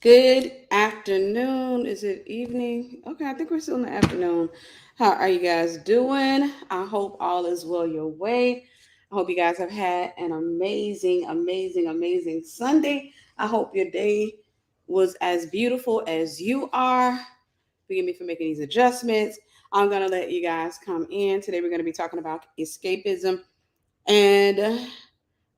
Good afternoon. Is it evening? Okay, I think we're still in the afternoon. How are you guys doing? I hope all is well your way. I hope you guys have had an amazing Sunday. I hope your day was as beautiful as you are. Forgive me for making these adjustments. I'm going to let you guys come in. Today, we're going to be talking about escapism. And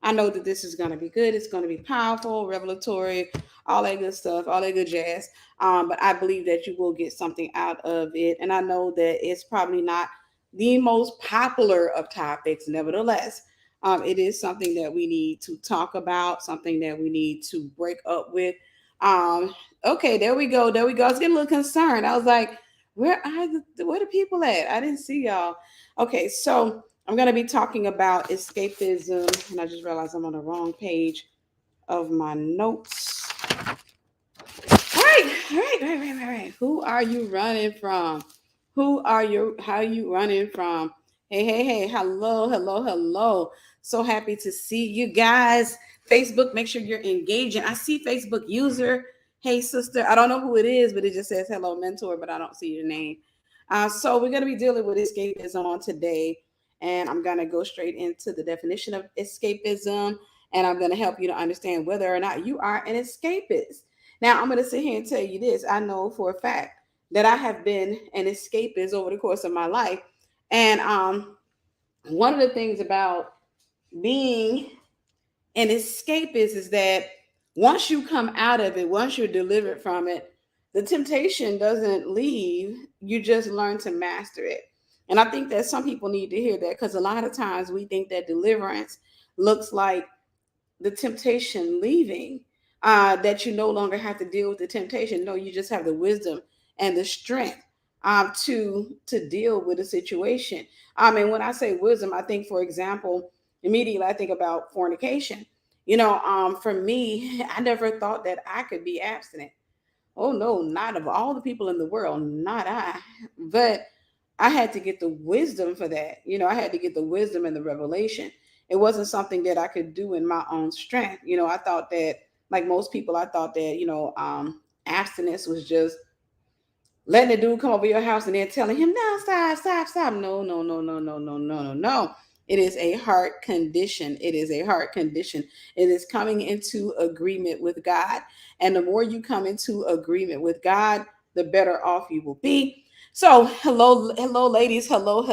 I know that this is going to be good. It's going to be powerful, revelatory, all that good stuff, all that good jazz. But I believe that you will get something out of it. And I know that it's probably not the most popular of topics. Nevertheless, it is something that we need to talk about, something that we need to break up with. Um, okay, there we go. There we go. I was getting a little concerned. I was like, where the people at? I didn't see y'all. Okay, so I'm going to be talking about escapism, and I just realized I'm on the wrong page of my notes. All right. Who are you running from? How are you running from? Hey. Hello. So happy to see you guys. Facebook, make sure you're engaging. I see Facebook user. Hey, sister. I don't know who it is, but it just says hello, mentor, but I don't see your name. So we're going to be dealing with escapism on today. And I'm going to go straight into the definition of escapism. And I'm going to help you to understand whether or not you are an escapist. Now, I'm going to sit here and tell you this. I know for a fact that I have been an escapist over the course of my life. And one of the things about being an escapist is that once you come out of it, once you're delivered from it, the temptation doesn't leave. You just learn to master it. And I think that some people need to hear that because a lot of times we think that deliverance looks like the temptation leaving, that you no longer have to deal with the temptation. No, you just have the wisdom and the strength to deal with a situation. And when I say wisdom, I think, for example, immediately I think about fornication. For me, I never thought that I could be abstinent. Oh no, not of all the people in the world, not I. But I had to get the wisdom for that. I had to get the wisdom and the revelation. It wasn't something that I could do in my own strength. I thought that, like most people, I thought that, abstinence was just letting the dude come over your house and then telling him, no, stop. No. It is a heart condition. It is a heart condition. It is coming into agreement with God. And the more you come into agreement with God, the better off you will be. So, hello, ladies. Hello. I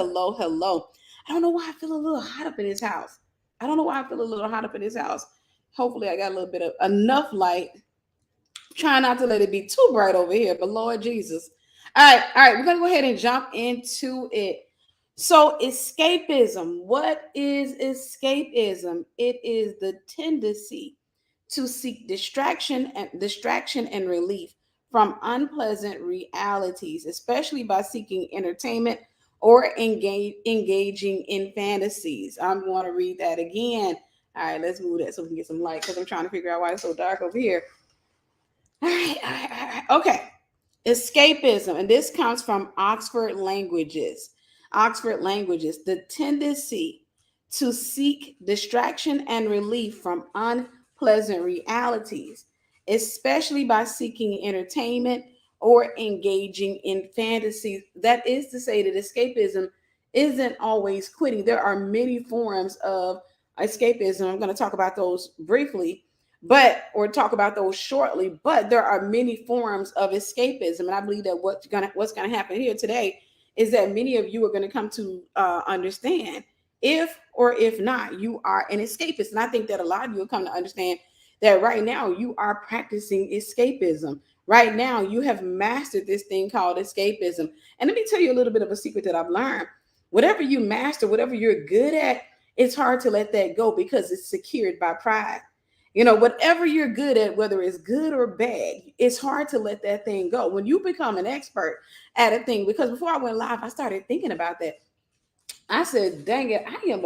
don't know why I feel a little hot up in this house. Hopefully, I got a little bit of enough light. Try not to let it be too bright over here, but Lord Jesus. All right, we're gonna go ahead and jump into it. So, escapism. What is escapism? It is the tendency to seek distraction and relief from unpleasant realities, especially by seeking entertainment or engaging in fantasies. I'm going to read that again. All right, let's move that so we can get some light because I'm trying to figure out why it's so dark over here. All right. Okay. Escapism, and this comes from Oxford Languages. The tendency to seek distraction and relief from unpleasant realities, especially by seeking entertainment or engaging in fantasies. That is to say that escapism isn't always quitting. There are many forms of escapism. I'm going to talk about those briefly or talk about those shortly, but there are many forms of escapism. And I believe that what's gonna happen here today is that many of you are going to come to understand if or if not you are an escapist. And I think that a lot of you will come to understand that right now you are practicing escapism. Right now you have mastered this thing called escapism. And let me tell you a little bit of a secret that I've learned. Whatever you master, whatever you're good at, it's hard to let that go because it's secured by pride. Whatever you're good at, whether it's good or bad, it's hard to let that thing go. When you become an expert at a thing, because before I went live, I started thinking about that. I said, dang it, I am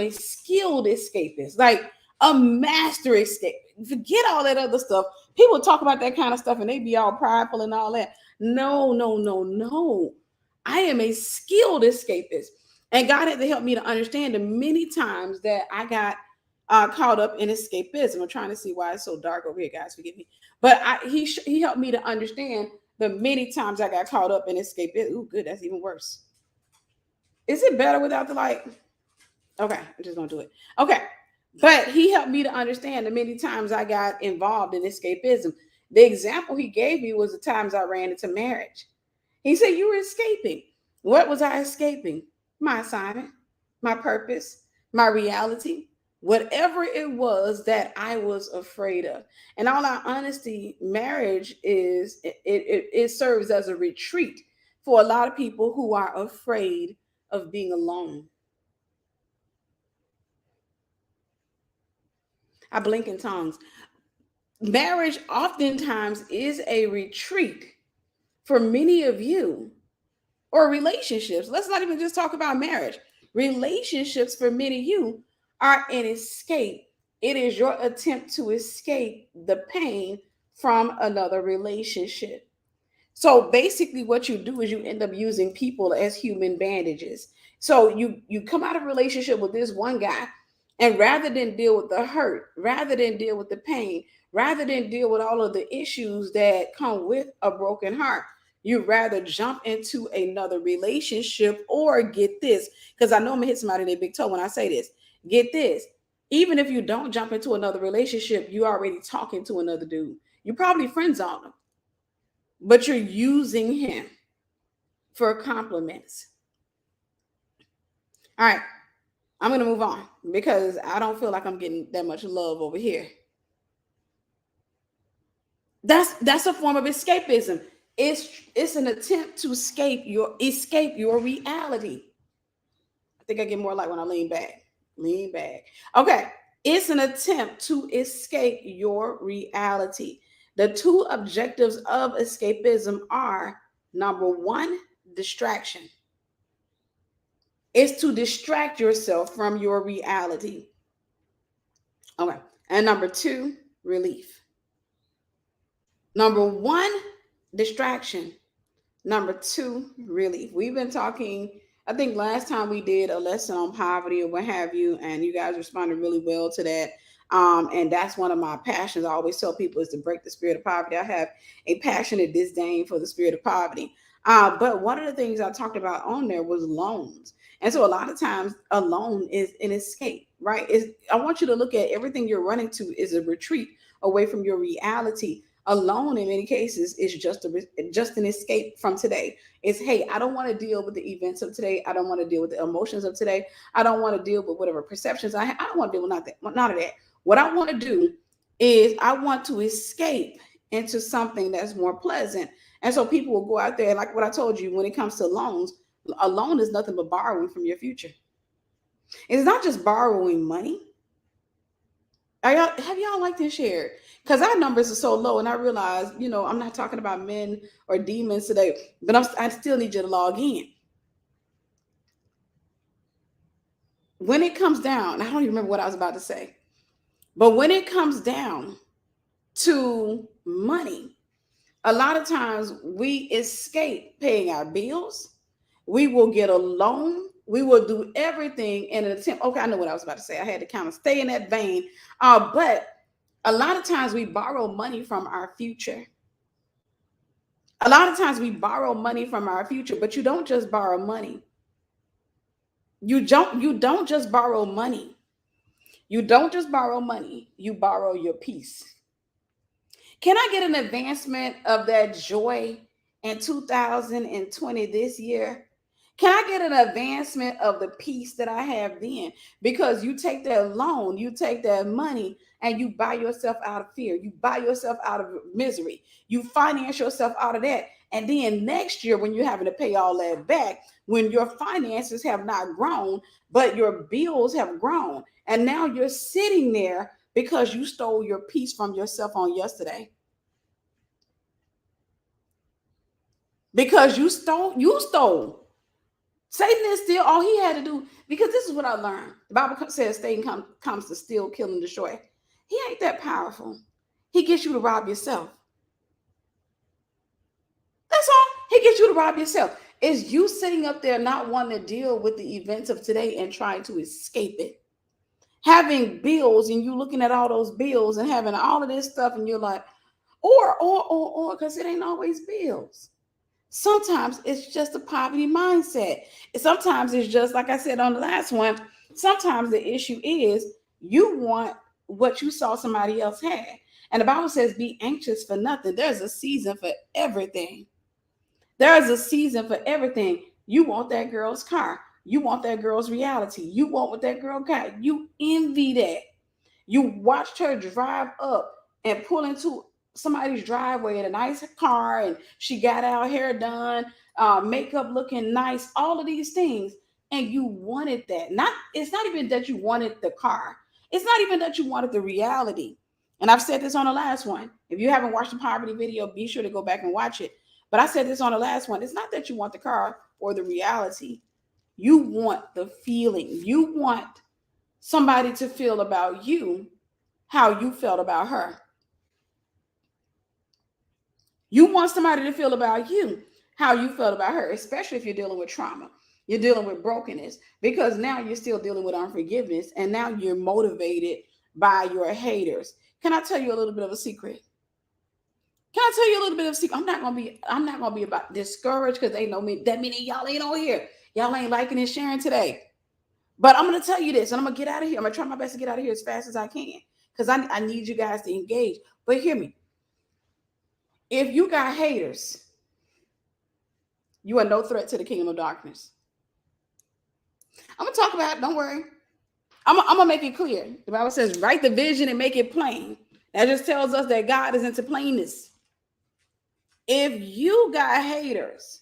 a skilled escapist, like a master escape. Forget all that other stuff. People talk about that kind of stuff and they be all prideful and all that. No. I am a skilled escapist. And God had to help me to understand the many times that I got caught up in escapism. I'm trying to see why it's so dark over here, guys. Forgive me. But he helped me to understand the many times I got caught up in escapism. Ooh, good. That's even worse. Is it better without the light? Okay, I'm just gonna do it. Okay, but he helped me to understand the many times I got involved in escapism. The example he gave me was the times I ran into marriage. He said, you were escaping. What was I escaping? My assignment, my purpose, my reality, whatever it was that I was afraid of. And all our honesty, marriage it serves as a retreat for a lot of people who are afraid of being alone. I blink in tongues. Marriage oftentimes is a retreat for many of you, or relationships. Let's not even just talk about marriage. Relationships for many of you are an escape. It is your attempt to escape the pain from another relationship. So basically what you do is you end up using people as human bandages. So you come out of a relationship with this one guy, and rather than deal with the hurt, rather than deal with the pain, rather than deal with all of the issues that come with a broken heart, you rather jump into another relationship. Or get this, because I know I'm gonna hit somebody in their big toe when I say this. Get this. Even if you don't jump into another relationship, you already talking to another dude. You probably friends on him, but you're using him for compliments. All right, I'm going to move on because I don't feel like I'm getting that much love over here. That's a form of escapism. It's an attempt to escape your reality. I think I get more light when I lean back. Lean back. Okay. It's an attempt to escape your reality. The two objectives of escapism are: number one, distraction. It's to distract yourself from your reality. Okay. And number two, relief. Number one, distraction. Number two, relief. We've been talking, I think last time we did a lesson on poverty or what have you, and you guys responded really well to that. And that's one of my passions. I always tell people is to break the spirit of poverty. I have a passionate disdain for the spirit of poverty. But one of the things I talked about on there was loans. And so a lot of times a loan is an escape, right? I want you to look at everything you're running to is a retreat away from your reality. Alone in many cases is just an escape from today. It's, hey, I don't want to deal with the events of today. I don't want to deal with the emotions of today. I don't want to deal with whatever perceptions I have. I don't want to deal with none of that. What I want to do is I want to escape into something that's more pleasant. And so people will go out there, like what I told you, when it comes to loans, a loan is nothing but borrowing from your future. It's not just borrowing money. Have y'all like this shared? Because our numbers are so low, and I realize, I'm not talking about men or demons today, but I still need you to log in. When it comes down, I don't even remember what I was about to say, but when it comes down to money, a lot of times we escape paying our bills. We will get a loan. We will do everything in an attempt. Okay, I know what I was about to say. I had to kind of stay in that vein. But a lot of times we borrow money from our future. A lot of times we borrow money from our future, but you don't just borrow money. You don't just borrow money. You don't just borrow money. You borrow your peace. Can I get an advancement of that joy in 2020 this year? Can I get an advancement of the peace that I have then? Because you take that loan, you take that money, and you buy yourself out of fear. You buy yourself out of misery. You finance yourself out of that. And then next year, when you're having to pay all that back, when your finances have not grown, but your bills have grown, and now you're sitting there because you stole your peace from yourself on yesterday. Because you stole. Satan is still, all he had to do, because this is what I learned. The Bible says Satan comes to steal, kill, and destroy. He ain't that powerful. He gets you to rob yourself. That's all. He gets you to rob yourself. It's you sitting up there not wanting to deal with the events of today and trying to escape it. having bills and you looking at all those bills and having all of this stuff and you're like, or, because it ain't always bills. Sometimes it's just a poverty mindset. Sometimes it's just, like I said on the last one, sometimes the issue is you want what you saw somebody else had. And the Bible says, be anxious for nothing. There's a season for everything. There's a season for everything. You want that girl's car. You want that girl's reality. You want what that girl got. You envy that. You watched her drive up and pull into somebody's driveway in a nice car, and she got our hair done, makeup looking nice, all of these things, and you wanted that. It's not even that you wanted the car. It's not even that you wanted the reality. And I've said this on the last one. If you haven't watched the poverty video, be sure to go back and watch it. But I said this on the last one. It's not that you want the car or the reality. You want the feeling. You want somebody to feel about you how you felt about her. You want somebody to feel about you how you felt about her, especially if you're dealing with trauma. You're dealing with brokenness, because now you're still dealing with unforgiveness, and now you're motivated by your haters. Can I tell you a little bit of a secret? Can I tell you a little bit of a secret? I'm not gonna be about discouraged because they know me. That meaning y'all ain't on here. Y'all ain't liking and sharing today. But I'm gonna tell you this, and I'm gonna get out of here. I'm gonna try my best to get out of here as fast as I can, because I need you guys to engage. But hear me. If you got haters, you are no threat to the kingdom of darkness. I'm gonna talk about it. Don't worry. I'm gonna make it clear. The Bible says, write the vision and make it plain. That just tells us that God is into plainness. If you got haters,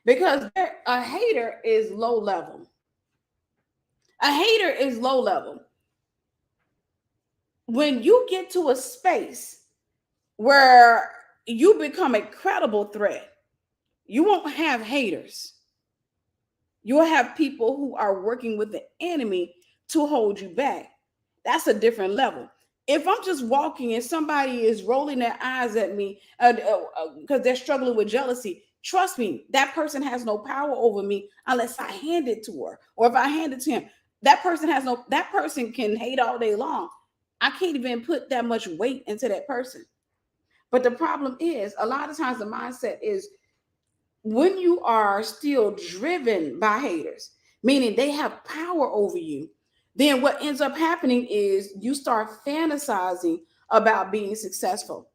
because a hater is low level. A hater is low level. When you get to a space where you become a credible threat, you won't have haters. You'll have people who are working with the enemy to hold you back. That's a different level. If I'm just walking and somebody is rolling their eyes at me because they're struggling with jealousy, trust me, that person has no power over me unless I hand it to her, or if I hand it to him. That person can hate all day long. I can't even put that much weight into that person. But the problem is, a lot of times the mindset is, when you are still driven by haters, meaning they have power over you, then what ends up happening is you start fantasizing about being successful.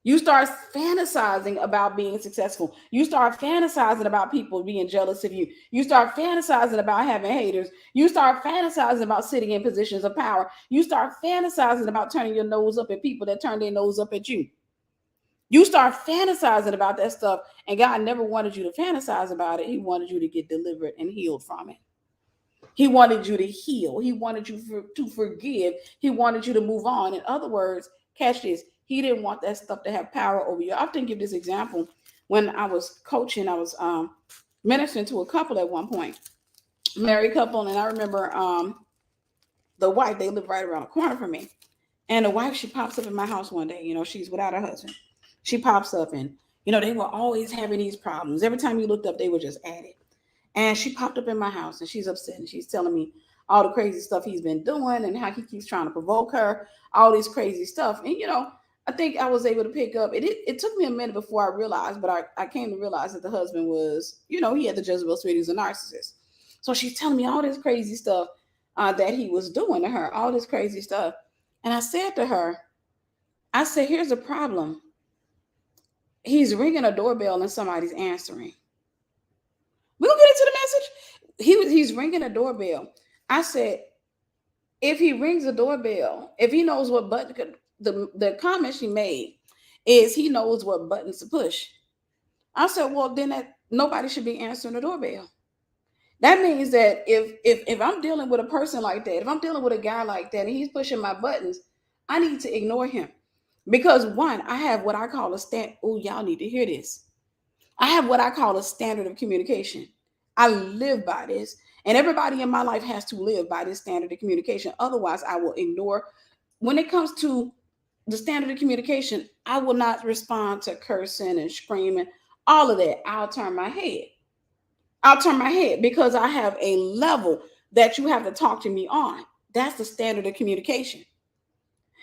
You start fantasizing about being successful. You start fantasizing about people being jealous of you. You start fantasizing about having haters. You start fantasizing about sitting in positions of power. You start fantasizing about turning your nose up at people that turn their nose up at you. You start fantasizing about that stuff, and God never wanted you to fantasize about it. He wanted you to get delivered and healed from it. He wanted you to heal. He wanted you to forgive. He wanted you to move on. In other words, catch this. He didn't want that stuff to have power over you. I often give this example. When I was coaching, I was ministering to a couple at one point, married couple, and I remember the wife, they lived right around the corner from me. And the wife, she pops up in my house one day. You know, she's without her husband. She pops up, and, you know, they were always having these problems. Every time you looked up, they were just at it. And she popped up in my house, and she's upset, and she's telling me all the crazy stuff he's been doing and how he keeps trying to provoke her, all this crazy stuff. And, you know, I think I was able to pick up. It took me a minute before I realized, but I came to realize that the husband was, you know, he had the Jezebel spirit. He was a narcissist. So she's telling me all this crazy stuff that he was doing to her, all this crazy stuff. And I said to her, I said, here's the problem. He's ringing a doorbell and somebody's answering. We'll get into the message. He's ringing a doorbell. I said, if he rings a doorbell, if he knows what button, the comment she made is he knows what buttons to push. I said, well, then nobody should be answering the doorbell. That means that if I'm dealing with a person like that, if I'm dealing with a guy like that and he's pushing my buttons, I need to ignore him. Because one, I have what I call a stand. Oh, y'all need to hear this. I have what I call a standard of communication. I live by this. And everybody in my life has to live by this standard of communication. Otherwise, I will ignore. When it comes to the standard of communication, I will not respond to cursing and screaming, all of that. I'll turn my head. I'll turn my head because I have a level. that you have to talk to me on. That's the standard of communication.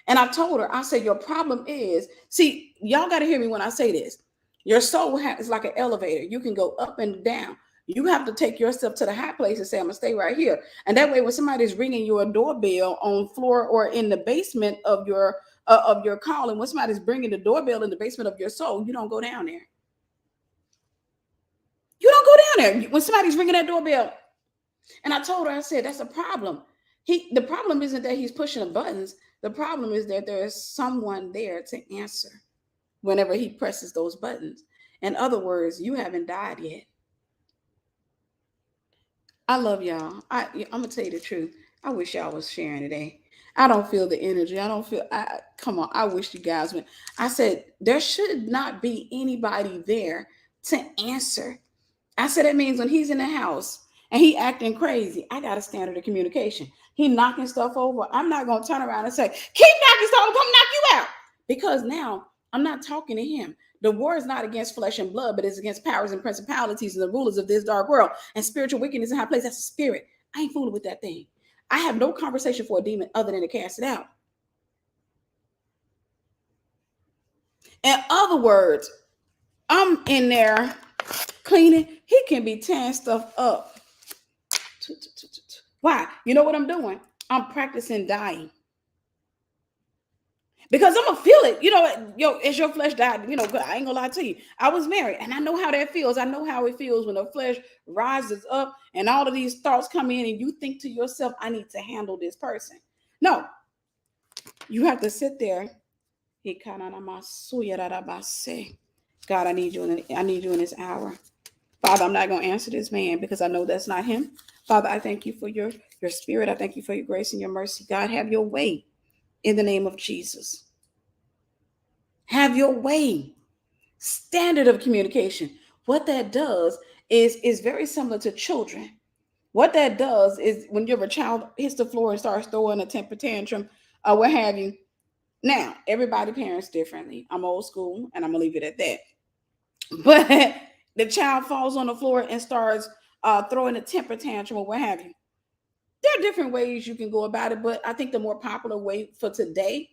And I told her, I said, your problem is, see, y'all got to hear me when I say this. Your soul is like an elevator. You can go up and down. You have to take yourself to the high place and say, I'm going to stay right here. And that way, when somebody's ringing your doorbell on floor or in the basement of your calling, when somebody's bringing the doorbell in the basement of your soul, you don't go down there. You don't go down there. When somebody's ringing that doorbell. And I told her, I said, that's a problem. The problem isn't that he's pushing the buttons. The problem is that there is someone there to answer whenever he presses those buttons. In other words, you haven't died yet. I love y'all. I'm going to tell you the truth. I wish y'all was sharing today. I don't feel the energy. Come on. I wish you guys went. I said, there should not be anybody there to answer. I said, that means when he's in the house and he acting crazy, I got a standard of communication. He knocking stuff over. I'm not going to turn around and say, keep knocking stuff over, come knock you out. Because now I'm not talking to him. The war is not against flesh and blood, but it's against powers and principalities and the rulers of this dark world and spiritual wickedness in high place. That's a spirit. I ain't fooling with that thing. I have no conversation for a demon other than to cast it out. In other words, I'm in there cleaning. He can be tearing stuff up. Why? You know what I'm doing? I'm practicing dying. Because I'm going to feel it. As your flesh died, I ain't going to lie to you. I was married and I know how that feels. I know how it feels when the flesh rises up and all of these thoughts come in and you think to yourself, I need to handle this person. No, you have to sit there. God, I need you in this hour. Father, I'm not going to answer this man because I know that's not him. Father, I thank you for your spirit. I thank you for your grace and your mercy. God, have your way. In the name of Jesus. Have your way. Standard of communication. What that does is very similar to children. What that does is when your child hits the floor and starts throwing a temper tantrum, what have you. Now, everybody parents differently. I'm old school and I'm going to leave it at that. But the child falls on the floor and starts throwing a temper tantrum or what have you. There are different ways you can go about it, but I think the more popular way for today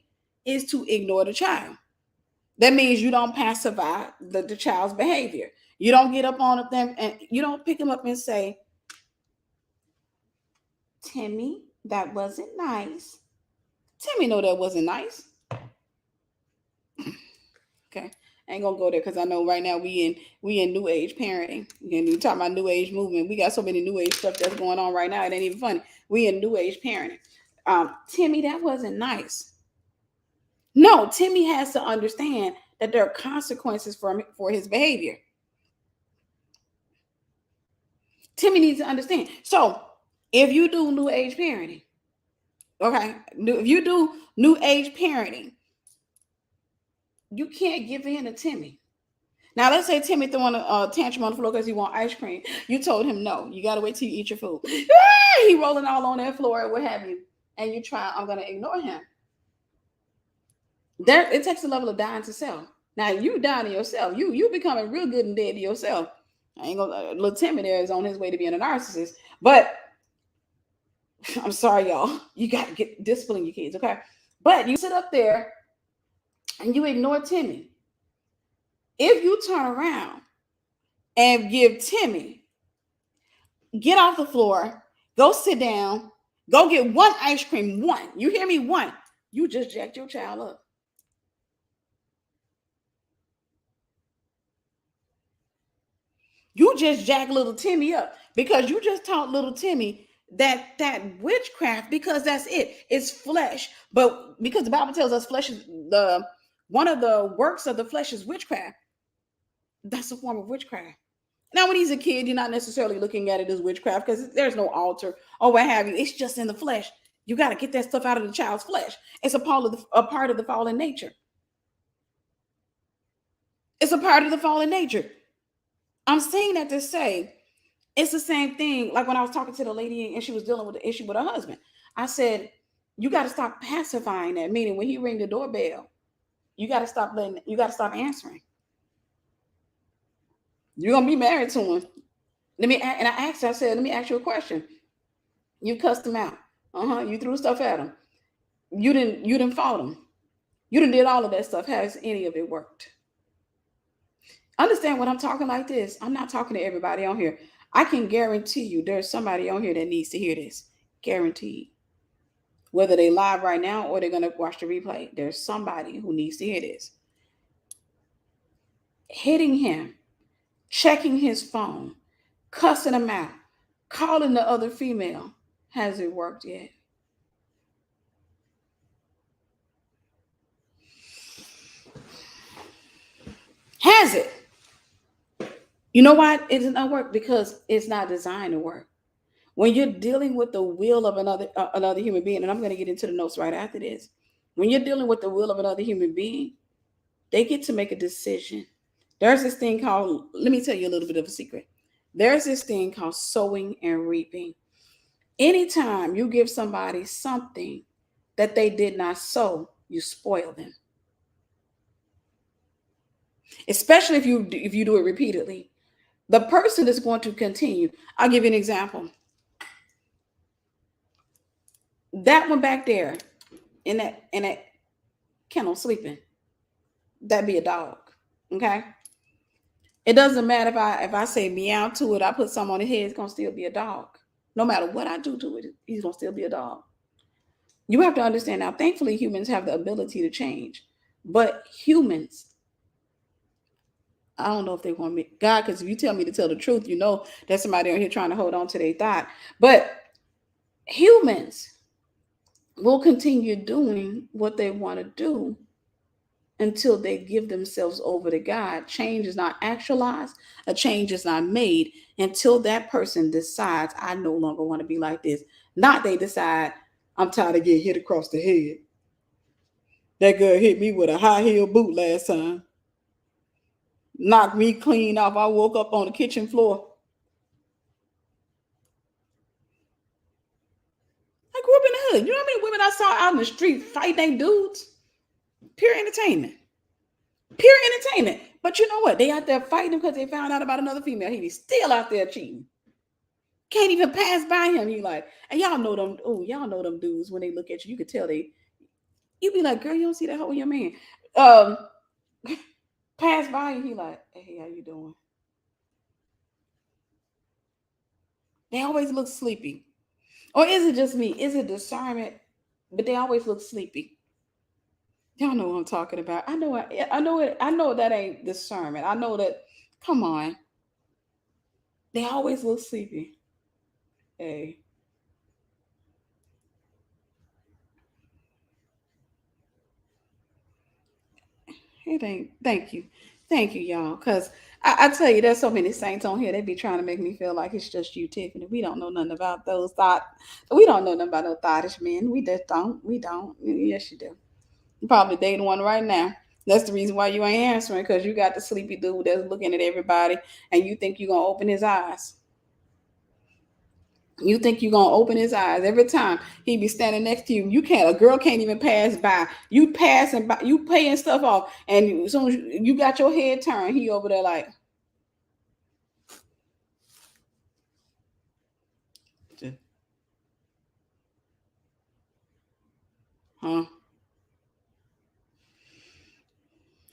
is to ignore the child. That means you don't pacify the child's behavior. You don't get up on them and you don't pick them up and say, Timmy, that wasn't nice. Timmy, no, that wasn't nice. Okay. I ain't gonna go there because I know right now we in new age parenting. We talking about new age movement. We got so many new age stuff that's going on right now. It ain't even funny. We in new age parenting. Timmy, that wasn't nice. No, Timmy has to understand that there are consequences for his behavior. Timmy needs to understand. So if you do new age parenting, okay, if you do new age parenting, you can't give in to Timmy. Now, let's say Timmy throwing a tantrum on the floor because he want ice cream. You told him no. You got to wait till you eat your food. He rolling all on that floor, what have you. And you try, I'm going to ignore him. It takes a level of dying to self. Now, you dying to yourself. You becoming real good and dead to yourself. I ain't gonna, little Timmy there is on his way to being a narcissist. But I'm sorry, y'all. You got to get discipline your kids, okay? But you sit up there and you ignore Timmy. If you turn around and give Timmy, get off the floor, go sit down, go get one ice cream, one. You hear me? One. You just jacked your child up. You just jacked little Timmy up because you just taught little Timmy that witchcraft, because that's it. It's flesh. But because the Bible tells us flesh is one of the works of the flesh is witchcraft. That's a form of witchcraft. Now, when he's a kid, you're not necessarily looking at it as witchcraft because there's no altar or what have you. It's just in the flesh. You got to get that stuff out of the child's flesh. It's a part of the fallen nature. It's a part of the fallen nature. I'm saying that to say it's the same thing. Like when I was talking to the lady and she was dealing with the issue with her husband, I said, you got to stop pacifying that. Meaning when he ring the doorbell, you got to stop answering. You're going to be married to him. And I asked her, I said, let me ask you a question. You cussed them out. You threw stuff at them. You didn't fought them. You done did all of that stuff. Has any of it worked? Understand when I'm talking like this, I'm not talking to everybody on here. I can guarantee you there's somebody on here that needs to hear this. Guaranteed. Whether they live right now or they're gonna watch the replay, there's somebody who needs to hear this. Hitting him, checking his phone, cussing him out, calling the other female. Has it worked yet? Has it? You know why it does not work? Because it's not designed to work. When you're dealing with the will of another human being, and I'm going to get into the notes right after this. When you're dealing with the will of another human being, they get to make a decision. There's this thing called, let me tell you a little bit of a secret. There's this thing called sowing and reaping. Anytime you give somebody something that they did not sow, you spoil them. Especially if you do it repeatedly. The person is going to continue. I'll give you an example. That one back there in that kennel sleeping, that'd be a dog. Okay. It doesn't matter if I say meow to it, I put something on his head, it's gonna still be a dog. No matter what I do to it, he's gonna still be a dog. You have to understand now, thankfully, humans have the ability to change. But humans, I don't know if they want me, God, because if you tell me to tell the truth, you know there's somebody on here trying to hold on to their thought. But humans will continue doing what they want to do until they give themselves over to God. Change is not actualized, a change is not made until that person decides, I no longer want to be like this. Not they decide, I'm tired of getting hit across the head. That girl hit me with a high heel boot last time. Knocked me clean off. I woke up on the kitchen floor. I grew up in the hood. You know how many women I saw out in the street fighting their dudes? Pure entertainment. Pure entertainment. But you know what? They out there fighting because they found out about another female. He's still out there cheating. Can't even pass by him. You like, and y'all know them. Oh, y'all know them dudes when they look at you. You could tell you be like, girl, you don't see that hoe in your man. Pass by and he like, hey, how you doing? They always look sleepy. Or is it just me? Is it discernment? But they always look sleepy. Y'all know what I'm talking about. I know it. I know that ain't discernment. I know that. Come on. They always look sleepy. Hey. It ain't. Thank you. Thank you, y'all. Because I tell you, there's so many saints on here. They be trying to make me feel like it's just you, Tiffany. We don't know nothing about those thought. We don't know nothing about no thottish men. We just don't. We don't. Yes, you do. You're probably dating one right now. That's the reason why you ain't answering, because you got the sleepy dude that's looking at everybody and you think you're going to open his eyes. You think you're gonna open his eyes every time he be standing next to you. You can't. A girl can't even pass by. You passing by. You paying stuff off, and as soon as you got your head turned, he over there like, huh?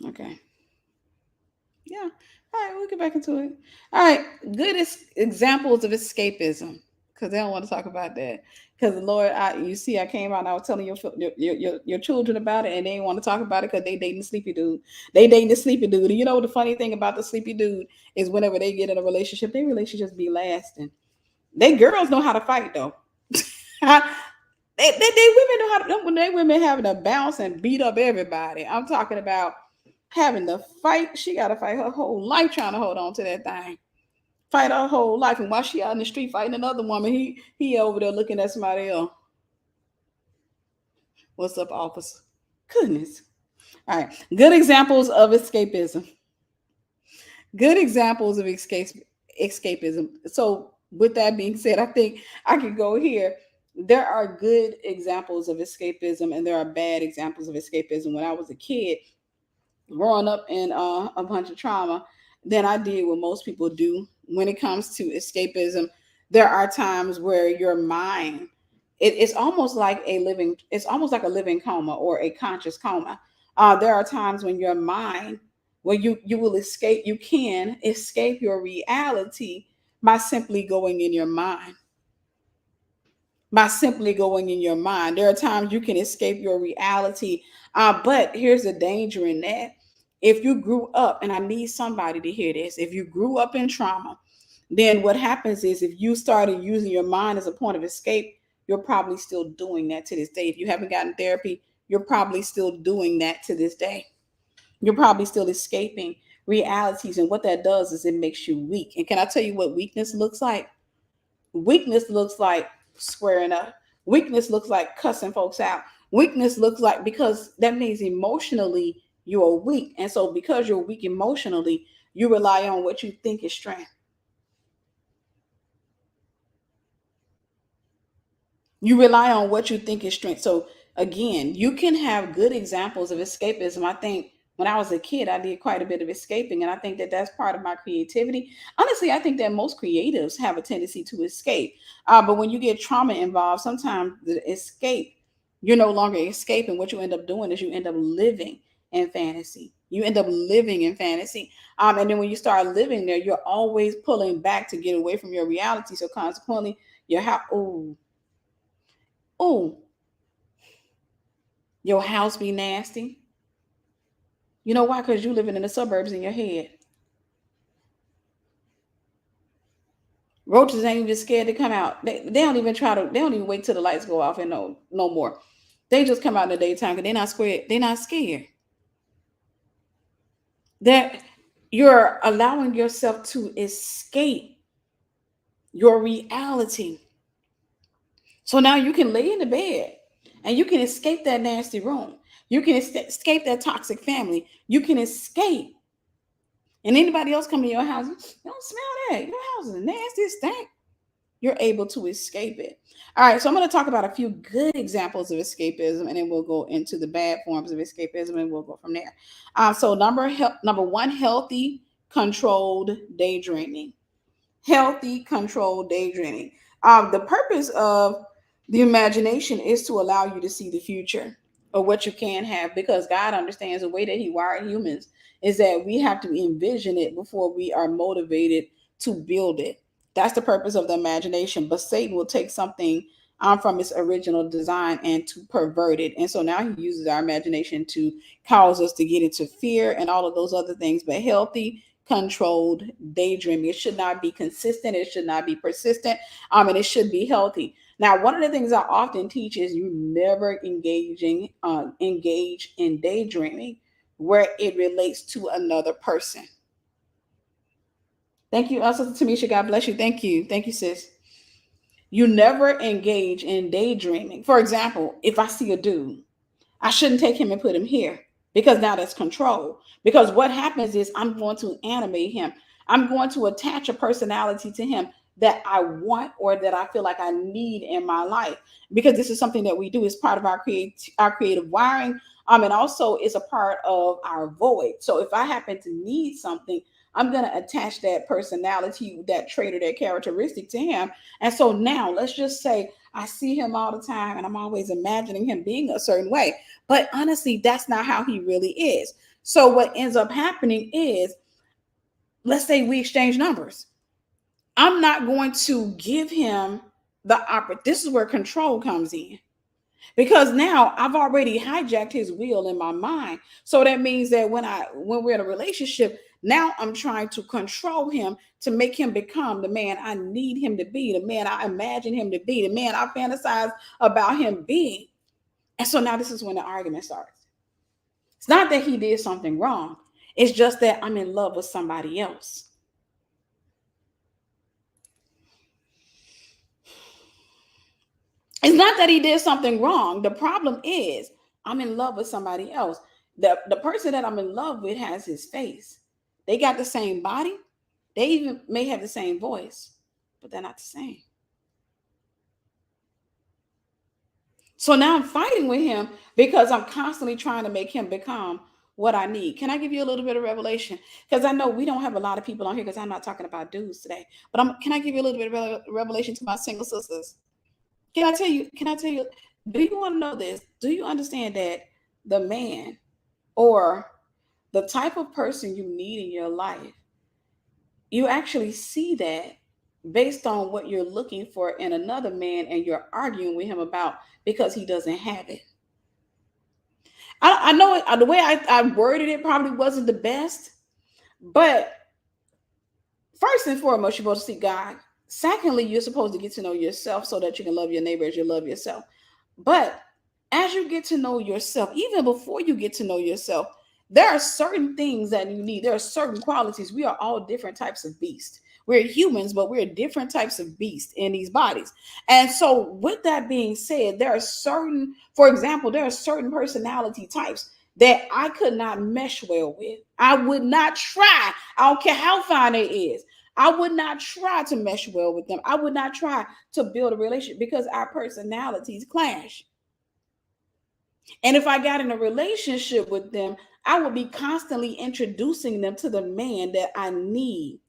Okay. Yeah. All right. We'll get back into it. All right. Good examples of escapism, because they don't want to talk about that. Because Lord, you see, I came out and I was telling your children about it, and they didn't want to talk about it because they dating the sleepy dude. They dating the sleepy dude. And you know the funny thing about the sleepy dude is whenever they get in a relationship, their relationships be lasting. They girls know how to fight though. They women know how to. When they women having to bounce and beat up everybody. I'm talking about having to fight. She got to fight her whole life trying to hold on to that thing. Fight her whole life, and while she out in the street fighting another woman, he over there looking at somebody else. What's up, officer? Goodness. All right. Good examples of escapism. Good examples of escapism. So, with that being said, I think I could go here. There are good examples of escapism, and there are bad examples of escapism. When I was a kid, growing up in a bunch of trauma, then I did what most people do when it comes to escapism. There are times where your mind, it's almost like it's almost like a living coma or a conscious coma. There are times when your mind, when you will escape, you can escape your reality by simply going in your mind. By simply going in your mind. There are times you can escape your reality. But here's the danger in that. If you grew up, and I need somebody to hear this, if you grew up in trauma, then what happens is if you started using your mind as a point of escape, you're probably still doing that to this day. If you haven't gotten therapy, you're probably still doing that to this day. You're probably still escaping realities. And what that does is it makes you weak. And can I tell you what weakness looks like? Weakness looks like squaring up. Weakness looks like cussing folks out. Weakness looks like, because that means emotionally you are weak. And so because you're weak emotionally, you rely on what you think is strength. You rely on what you think is strength. So again, you can have good examples of escapism. I think when I was a kid, I did quite a bit of escaping, and I think that that's part of my creativity. Honestly, I think that most creatives have a tendency to escape. But when you get trauma involved, sometimes the escape, you're no longer escaping. What you end up doing is you end up living in fantasy. You end up living in fantasy. And then when you start living there, you're always pulling back to get away from your reality. So consequently, you have, oh, your house be nasty. You know why? Because you living in the suburbs in your head. Roaches ain't even scared to come out. They don't even try to. They don't even wait till the lights go off and no more. They just come out in the daytime because they're not scared. They're not scared. That you're allowing yourself to escape your reality. So now you can lay in the bed and you can escape that nasty room. You can escape that toxic family. You can escape. And anybody else come to your house, you don't smell that. Your house is nasty, it stink. You're able to escape it. All right, so I'm going to talk about a few good examples of escapism, and then we'll go into the bad forms of escapism, and we'll go from there. So number one, healthy, controlled daydreaming. Healthy, controlled daydreaming. The purpose of the imagination is to allow you to see the future or what you can have, because God understands the way that He wired humans is that we have to envision it before we are motivated to build it. That's the purpose of the imagination. But Satan will take something from its original design and to pervert it. And so now he uses our imagination to cause us to get into fear and all of those other things. But healthy, controlled daydreaming. It should not be consistent. It should not be persistent. And it should be healthy. Now, one of the things I often teach is you never engage in daydreaming where it relates to another person. Thank you, Sister Tamisha. God bless you. Thank you, sis. You never engage in daydreaming. For example, if I see a dude, I shouldn't take him and put him here, because now that's control. Because what happens is I'm going to animate him. I'm going to attach a personality to him that I want or that I feel like I need in my life, because this is something that we do. It's part of our creative wiring. And also it's a part of our void. So if I happen to need something, I'm going to attach that personality, that trait, or that characteristic to him. And so now let's just say I see him all the time and I'm always imagining him being a certain way. But honestly, that's not how he really is. So what ends up happening is, let's say we exchange numbers. I'm not going to give him the opportunity. This is where control comes in, because now I've already hijacked his will in my mind. So that means that when we're in a relationship, now I'm trying to control him to make him become the man I need him to be, the man I imagine him to be, the man I fantasize about him being. And so now this is when the argument starts. It's not that he did something wrong. It's just that I'm in love with somebody else. It's not that he did something wrong. The problem is I'm in love with somebody else. The person that I'm in love with has his face. They got the same body. They even may have the same voice, but they're not the same. So now I'm fighting with him because I'm constantly trying to make him become what I need. Can I give you a little bit of revelation? Because I know we don't have a lot of people on here because I'm not talking about dudes today. But can I give you a little bit of revelation to my single sisters? Can I tell you? Do you want to know this? Do you understand that the man or the type of person you need in your life, you actually see that based on what you're looking for in another man and you're arguing with him about because he doesn't have it. I know the way I worded it probably wasn't the best, but first and foremost, you're supposed to see God. Secondly, you're supposed to get to know yourself so that you can love your neighbor as you love yourself. But as you get to know yourself, even before you get to know yourself, there are certain things that you need. There are certain qualities. We are all different types of beasts. We're humans, but we're different types of beasts in these bodies. And so with that being said, for example, there are certain personality types that I could not mesh well with. I would not try. I don't care how fine it is. I would not try to mesh well with them. I would not try to build a relationship because our personalities clash. And if I got in a relationship with them, I would be constantly introducing them to the man that I need,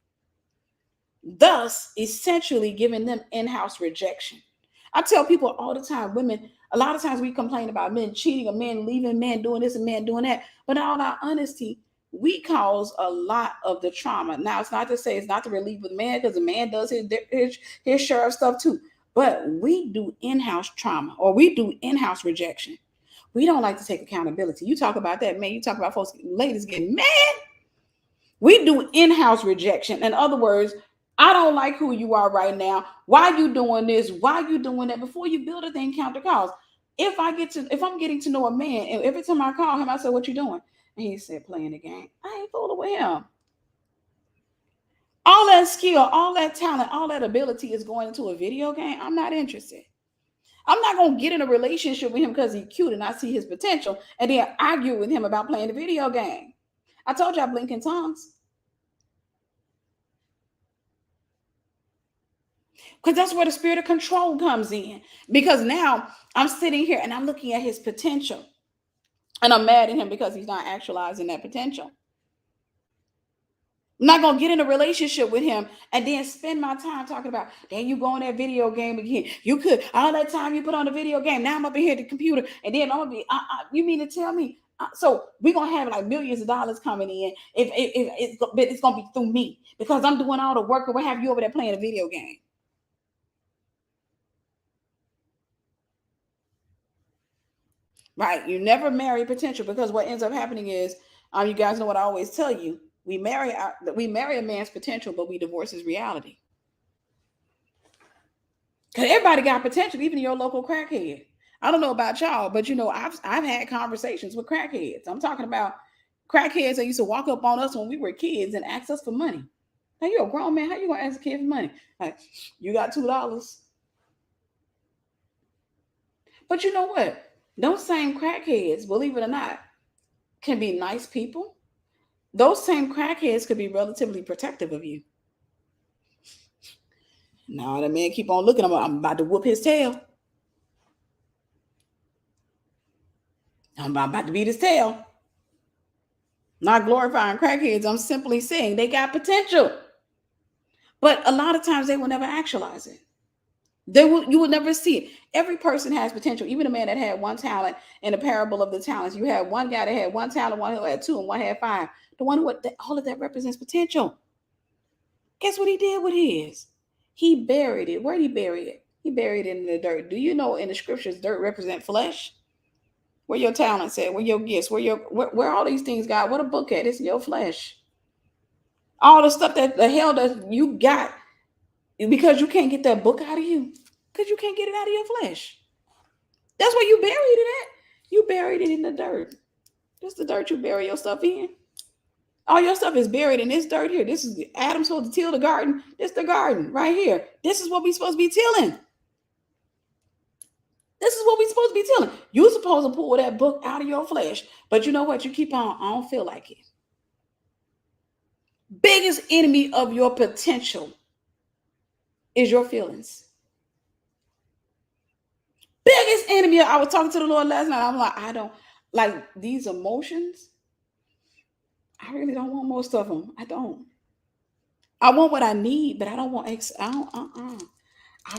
thus essentially giving them in-house rejection. I tell people all the time, women, a lot of times we complain about men cheating, or men leaving, men doing this and men doing that. But in all our honesty, we cause a lot of the trauma. Now, it's not to say it's not to relieve the man, because the man does his share of stuff too. But we do in-house trauma, or we do in-house rejection. We don't like to take accountability. You talk about that, man. You talk about folks, ladies getting mad. We do in-house rejection. In other words, I don't like who you are right now. Why you doing this? Why you doing that? Before you build a thing, count the cost. If I'm getting to know a man, and every time I call him, I say, "What you doing?" And he said, "Playing the game." I ain't fooling with him. All that skill, all that talent, all that ability is going into a video game. I'm not interested. I'm not going to get in a relationship with him because he's cute and I see his potential and then argue with him about playing the video game. I told you I blink in tongues. Because that's where the spirit of control comes in. Because now I'm sitting here and I'm looking at his potential. And I'm mad at him because he's not actualizing that potential. I'm not going to get in a relationship with him and then spend my time talking about, then you go on that video game again. You could, all that time you put on the video game. Now I'm up in here at the computer. And then I'm going to be, you mean to tell me? So we're going to have like millions of dollars coming in if it's going to be through me because I'm doing all the work, or what have you over there playing a video game. Right? You never marry potential, because what ends up happening is, you guys know what I always tell you. We marry a man's potential, but we divorce his reality. Because everybody got potential, even your local crackhead. I don't know about y'all, but I've had conversations with crackheads. I'm talking about crackheads that used to walk up on us when we were kids and ask us for money. Now you're a grown man. How you gonna ask a kid for money? Like, you got $2. But you know what? Those same crackheads, believe it or not, can be nice people. Those same crackheads could be relatively protective of you. Now the man keep on looking. I'm about to whoop his tail. I'm about to beat his tail. Not glorifying crackheads. I'm simply saying they got potential. But a lot of times they will never actualize it. You will never see it. Every person has potential. Even a man that had one talent in the parable of the talents. You had one guy that had one talent, one who had two, and one had five. The one who all of that represents potential. Guess what he did with his? He buried it. Where did he bury it? He buried it in the dirt. Do you know in the scriptures dirt represents flesh? Where your talents at? Where your gifts? Where all these things, God? What a book at? It's your flesh. All the stuff that the hell that you got, because you can't get that book out of you, because you can't get it out of your flesh. That's where you buried it at. You buried it in the dirt. That's the dirt you bury your stuff in. All your stuff is buried in this dirt here. This is Adam's supposed to till the garden. This is the garden right here. This is what we're supposed to be tilling. This is what we're supposed to be tilling. You're supposed to pull that book out of your flesh. But you know what? You keep on. I don't feel like it. Biggest enemy of your potential is your feelings. Biggest enemy. I was talking to the Lord last night. I'm like, I don't like these emotions. I really don't want most of them. I don't. I want what I need, but I don't want I don't I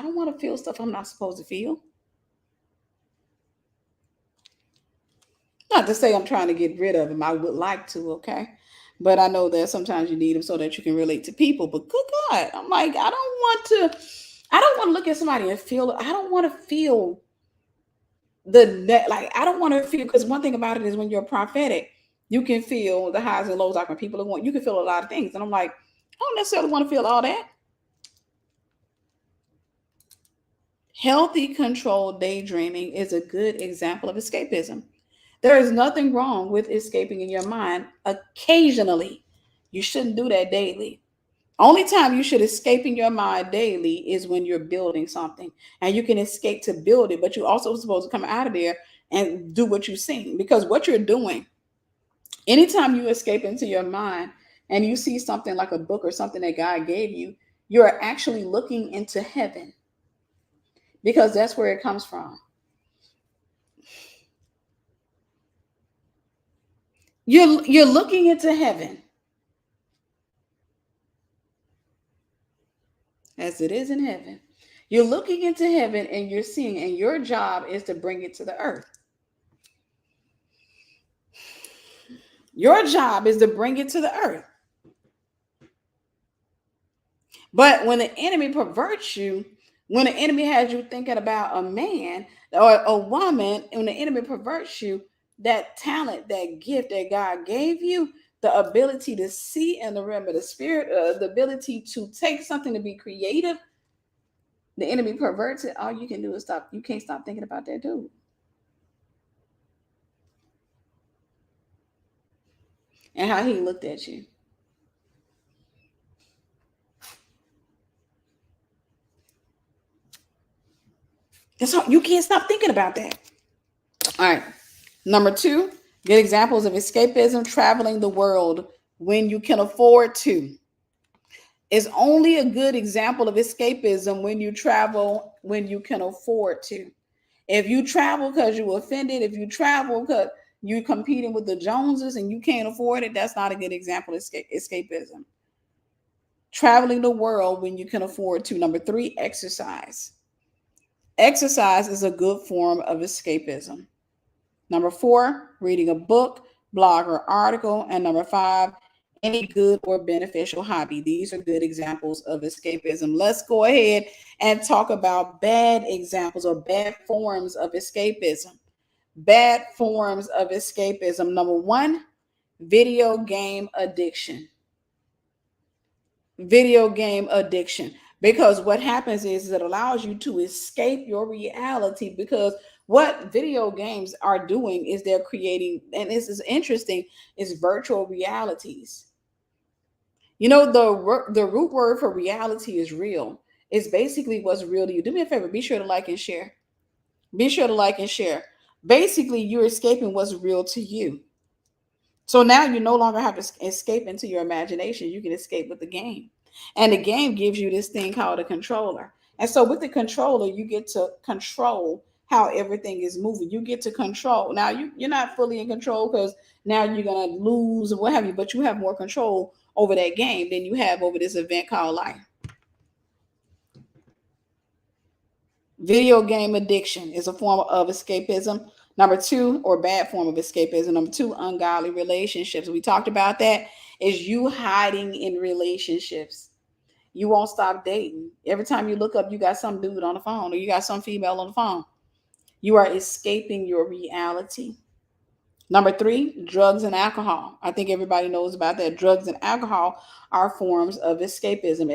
don't want to feel stuff I'm not supposed to feel. Not to say I'm trying to get rid of them. I would like to, okay? But I know that sometimes you need them so that you can relate to people. But good God, I'm like, I don't want to look at somebody and feel, I don't want to feel like, I don't want to feel, because one thing about it is when you're prophetic, you can feel the highs and lows, like when people are going, you can feel a lot of things. And I'm like, I don't necessarily want to feel all that. Healthy, controlled daydreaming is a good example of escapism. There is nothing wrong with escaping in your mind occasionally. You shouldn't do that daily. Only time you should escape in your mind daily is when you're building something. And you can escape to build it, but you also supposed to come out of there and do what you've seen. Because what you're doing, anytime you escape into your mind and you see something like a book or something that God gave you, you're actually looking into heaven, because that's where it comes from. You're looking into heaven as it is in heaven. You're looking into heaven and you're seeing, and your job is to bring it to the earth. Your job is to bring it to the earth. But when the enemy perverts you, when the enemy has you thinking about a man or a woman, when the enemy perverts you, that talent, that gift that God gave you, the ability to see in the realm of the spirit, the ability to take something to be creative, the enemy perverts it. All you can do is stop. You can't stop thinking about that dude and how he looked at you. That's all, you can't stop thinking about that. All right. Number 2, good examples of escapism: traveling the world when you can afford to. It's only a good example of escapism when you travel when you can afford to. If you travel because you're offended, if you travel because you're competing with the Joneses and you can't afford it, that's not a good example of escapism. Traveling the world when you can afford to. Number 3, exercise. Exercise is a good form of escapism. Number 4, reading a book, blog, or article. And number 5, any good or beneficial hobby. These are good examples of escapism. Let's go ahead and talk about bad examples or bad forms of escapism. Bad forms of escapism. Number 1, video game addiction. Video game addiction. Because what happens is it allows you to escape your reality, because what video games are doing is they're creating, and this is interesting, is virtual realities. You know, the root word for reality is real. It's basically what's real to you. Do me a favor, be sure to like and share. Be sure to like and share. Basically, you're escaping what's real to you. So now you no longer have to escape into your imagination. You can escape with the game. And the game gives you this thing called a controller. And so with the controller, you get to control how everything is moving. You get to control. Now you're not fully in control, because now you're going to lose or what have you, but you have more control over that game than you have over this event called life. Video game addiction is a form of escapism. Number 2, or bad form of escapism. Number 2, ungodly relationships. We talked about that. Is you hiding in relationships. You won't stop dating. Every time you look up, you got some dude on the phone or you got some female on the phone. You are escaping your reality. Number 3, drugs and alcohol. I think everybody knows about that. Drugs and alcohol are forms of escapism.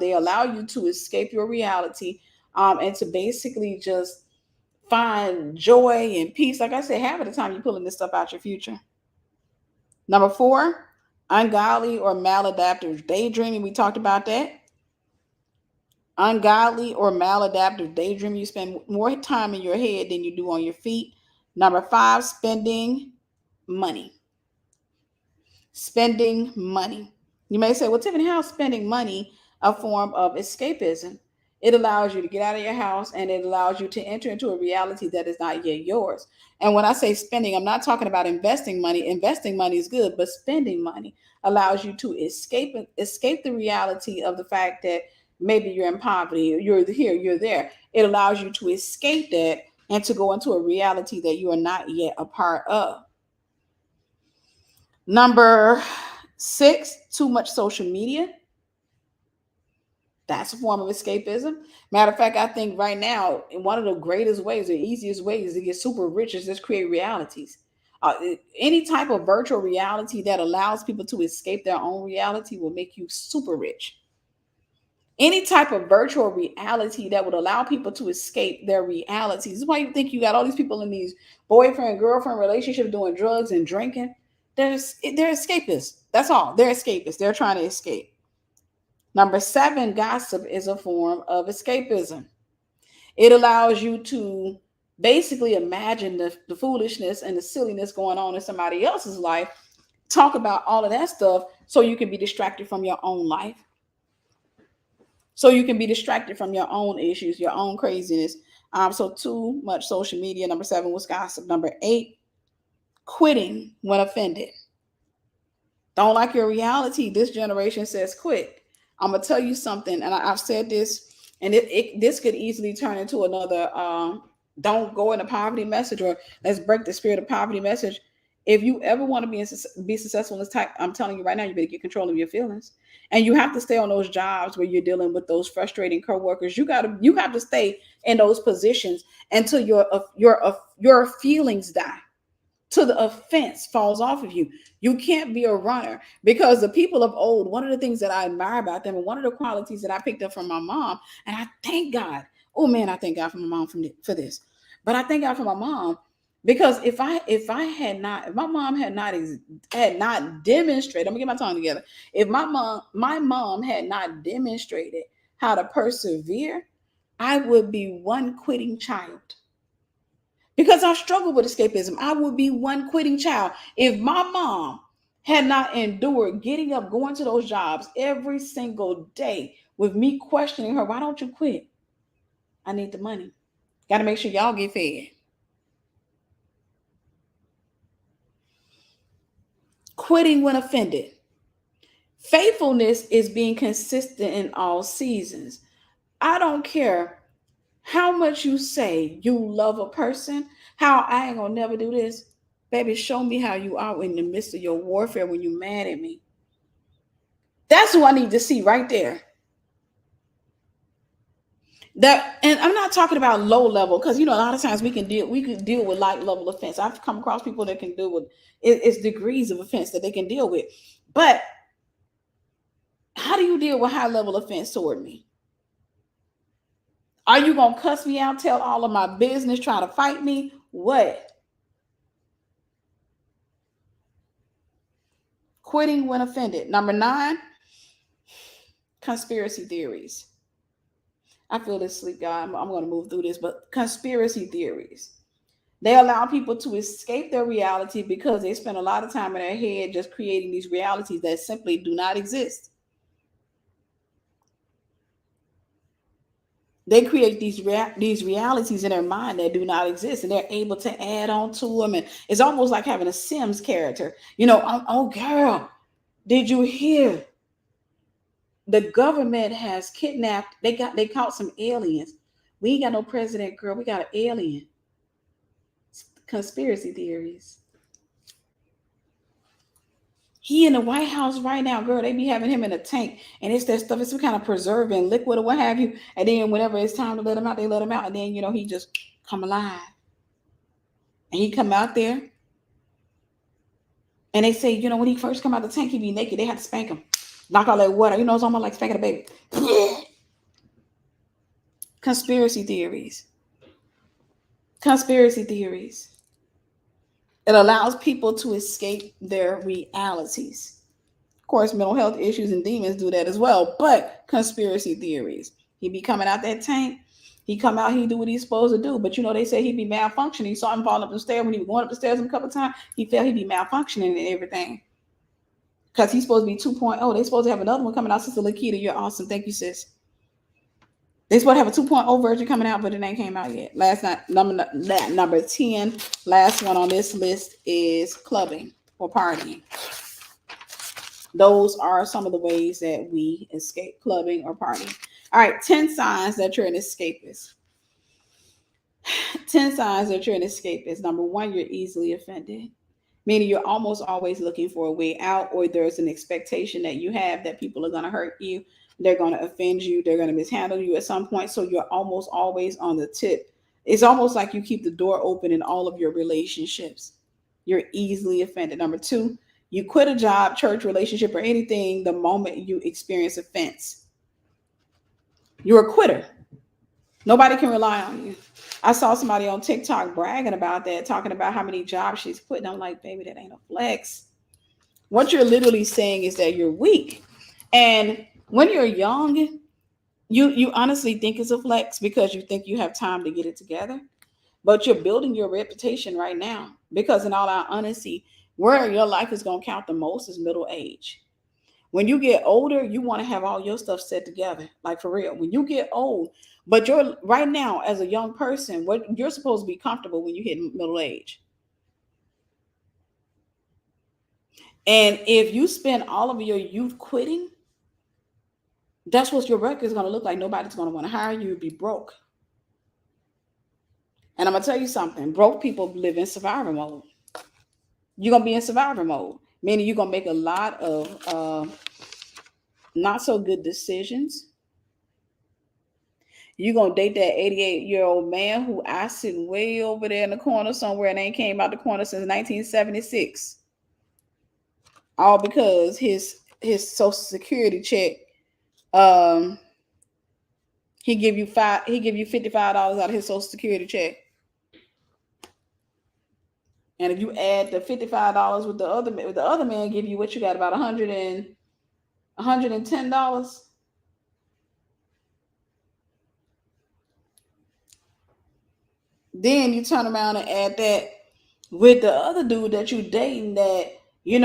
They allow you to escape your reality, and to basically just find joy and peace. Like I said, half of the time you're pulling this stuff out your future. Number 4, ungodly or maladaptive daydreaming. We talked about that. Ungodly or maladaptive daydreaming. You spend more time in your head than you do on your feet. Number 5, spending money. Spending money. You may say, well, Tiffany, how is spending money a form of escapism? It allows you to get out of your house, and it allows you to enter into a reality that is not yet yours. And when I say spending, I'm not talking about investing money. Investing money is good, but spending money allows you to escape the reality of the fact that maybe you're in poverty, you're here, you're there. It allows you to escape that and to go into a reality that you are not yet a part of. Number 6, too much social media. That's a form of escapism. Matter of fact, I think right now, one of the greatest ways, the easiest ways to get super rich is just create realities. Uh, any type of virtual reality that allows people to escape their own reality will make you super rich. Any type of virtual reality that would allow people to escape their realities. This is why you think you got all these people in these boyfriend girlfriend relationships doing drugs and drinking. They're escapists. That's all. They're escapists. They're trying to escape. Number 7, gossip is a form of escapism. It allows you to basically imagine the foolishness and the silliness going on in somebody else's life, talk about all of that stuff so you can be distracted from your own life. So you can be distracted from your own issues, your own craziness. So too much social media. Number 7 was gossip. Number 8, quitting when offended. Don't like your reality. This generation says quit. I'm gonna tell you something, and I've said this, and this could easily turn into another don't go in a poverty message, or let's break the spirit of poverty message. If you ever want to be successful in this type, I'm telling you right now, you better get control of your feelings, and you have to stay on those jobs where you're dealing with those frustrating coworkers. You have to stay in those positions until your feelings die, till the offense falls off of you. You can't be a runner, because the people of old, one of the things that I admire about them, and one of the qualities that I picked up from my mom, and I thank God, oh man, I thank God for my mom for this. But I thank God for my mom, because if my mom had not demonstrated, I'm gonna get my tongue together. If my mom had not demonstrated how to persevere, I would be one quitting child. Because I struggle with escapism, I would be one quitting child. If my mom had not endured getting up, going to those jobs every single day with me questioning her, why don't you quit? I need the money. Got to make sure y'all get fed. Quitting when offended. Faithfulness is being consistent in all seasons. I don't care how much you say you love a person, how I ain't gonna never do this. Baby, show me how you are in the midst of your warfare when you're mad at me. That's who I need to see right there. That, and I'm not talking about low level, because a lot of times we can deal with light level offense. I've come across people that can deal with it's degrees of offense that they can deal with. But how do you deal with high level offense toward me? Are you gonna cuss me out, tell all of my business, try to fight me? What? Quitting when offended. Number 9, conspiracy theories. I feel this sleep, guy. I'm going to move through this, but conspiracy theories. They allow people to escape their reality because they spend a lot of time in their head just creating these realities that simply do not exist. They create these realities in their mind that do not exist, and they're able to add on to them. And it's almost like having a Sims character. Oh girl, did you hear? The government has kidnapped. They caught some aliens. We ain't got no president, girl. We got an alien. Conspiracy theories. He in the White House right now, girl. They be having him in a tank, and it's that stuff. It's some kind of preserving liquid or what have you. And then whenever it's time to let him out, they let him out, and then he just come alive. And he come out there, and they say, when he first come out the tank, he be naked. They had to spank him, knock all that water. It's almost like spanking a baby. Conspiracy theories. Conspiracy theories. It allows people to escape their realities. Of course, mental health issues and demons do that as well, but conspiracy theories. He be coming out that tank. He come out, he do what he's supposed to do. But they say he be malfunctioning. He saw him falling up the stairs. When he was going up the stairs a couple of times, he felt he be malfunctioning and everything. Because he's supposed to be 2.0. They supposed to have another one coming out. Sister Lakita, you're awesome. Thank you, sis. They supposed to have a 2.0 version coming out, but it ain't came out yet. Last night, number 10, last one on this list is clubbing or partying. Those are some of the ways that we escape: clubbing or partying. All right, 10 signs that you're an escapist. 10 signs that you're an escapist. Number 1, you're easily offended, meaning you're almost always looking for a way out, or there's an expectation that you have that people are going to hurt you, they're going to offend you, they're going to mishandle you at some point. So you're almost always on the tip. It's almost like you keep the door open in all of your relationships. You're easily offended. Number 2, you quit a job, church, relationship, or anything the moment you experience offense. You're a quitter. Nobody can rely on you. I saw somebody on TikTok bragging about that, talking about how many jobs she's quitting. I'm like, baby, that ain't a flex. What you're literally saying is that you're weak. And when you're young, you honestly think it's a flex because you think you have time to get it together. But you're building your reputation right now, because in all our honesty, where your life is going to count the most is middle age. When you get older, you want to have all your stuff set together, like for real. When you get old, but you're right now as a young person, what you're supposed to be comfortable when you hit middle age. And if you spend all of your youth quitting, that's what your record is going to look like. Nobody's going to want to hire you. You'll be broke. And I'm going to tell you something. Broke people live in survivor mode. You're going to be in survivor mode, meaning you're going to make a lot of not so good decisions. You're going to date that 88-year-old man who I sit way over there in the corner somewhere and ain't came out the corner since 1976. All because his Social Security check, he give you $55 out of his Social Security check. And if you add the $55 with the other man give you, what you got, about $110. Then you turn around and add that with the other dude that you dating, that he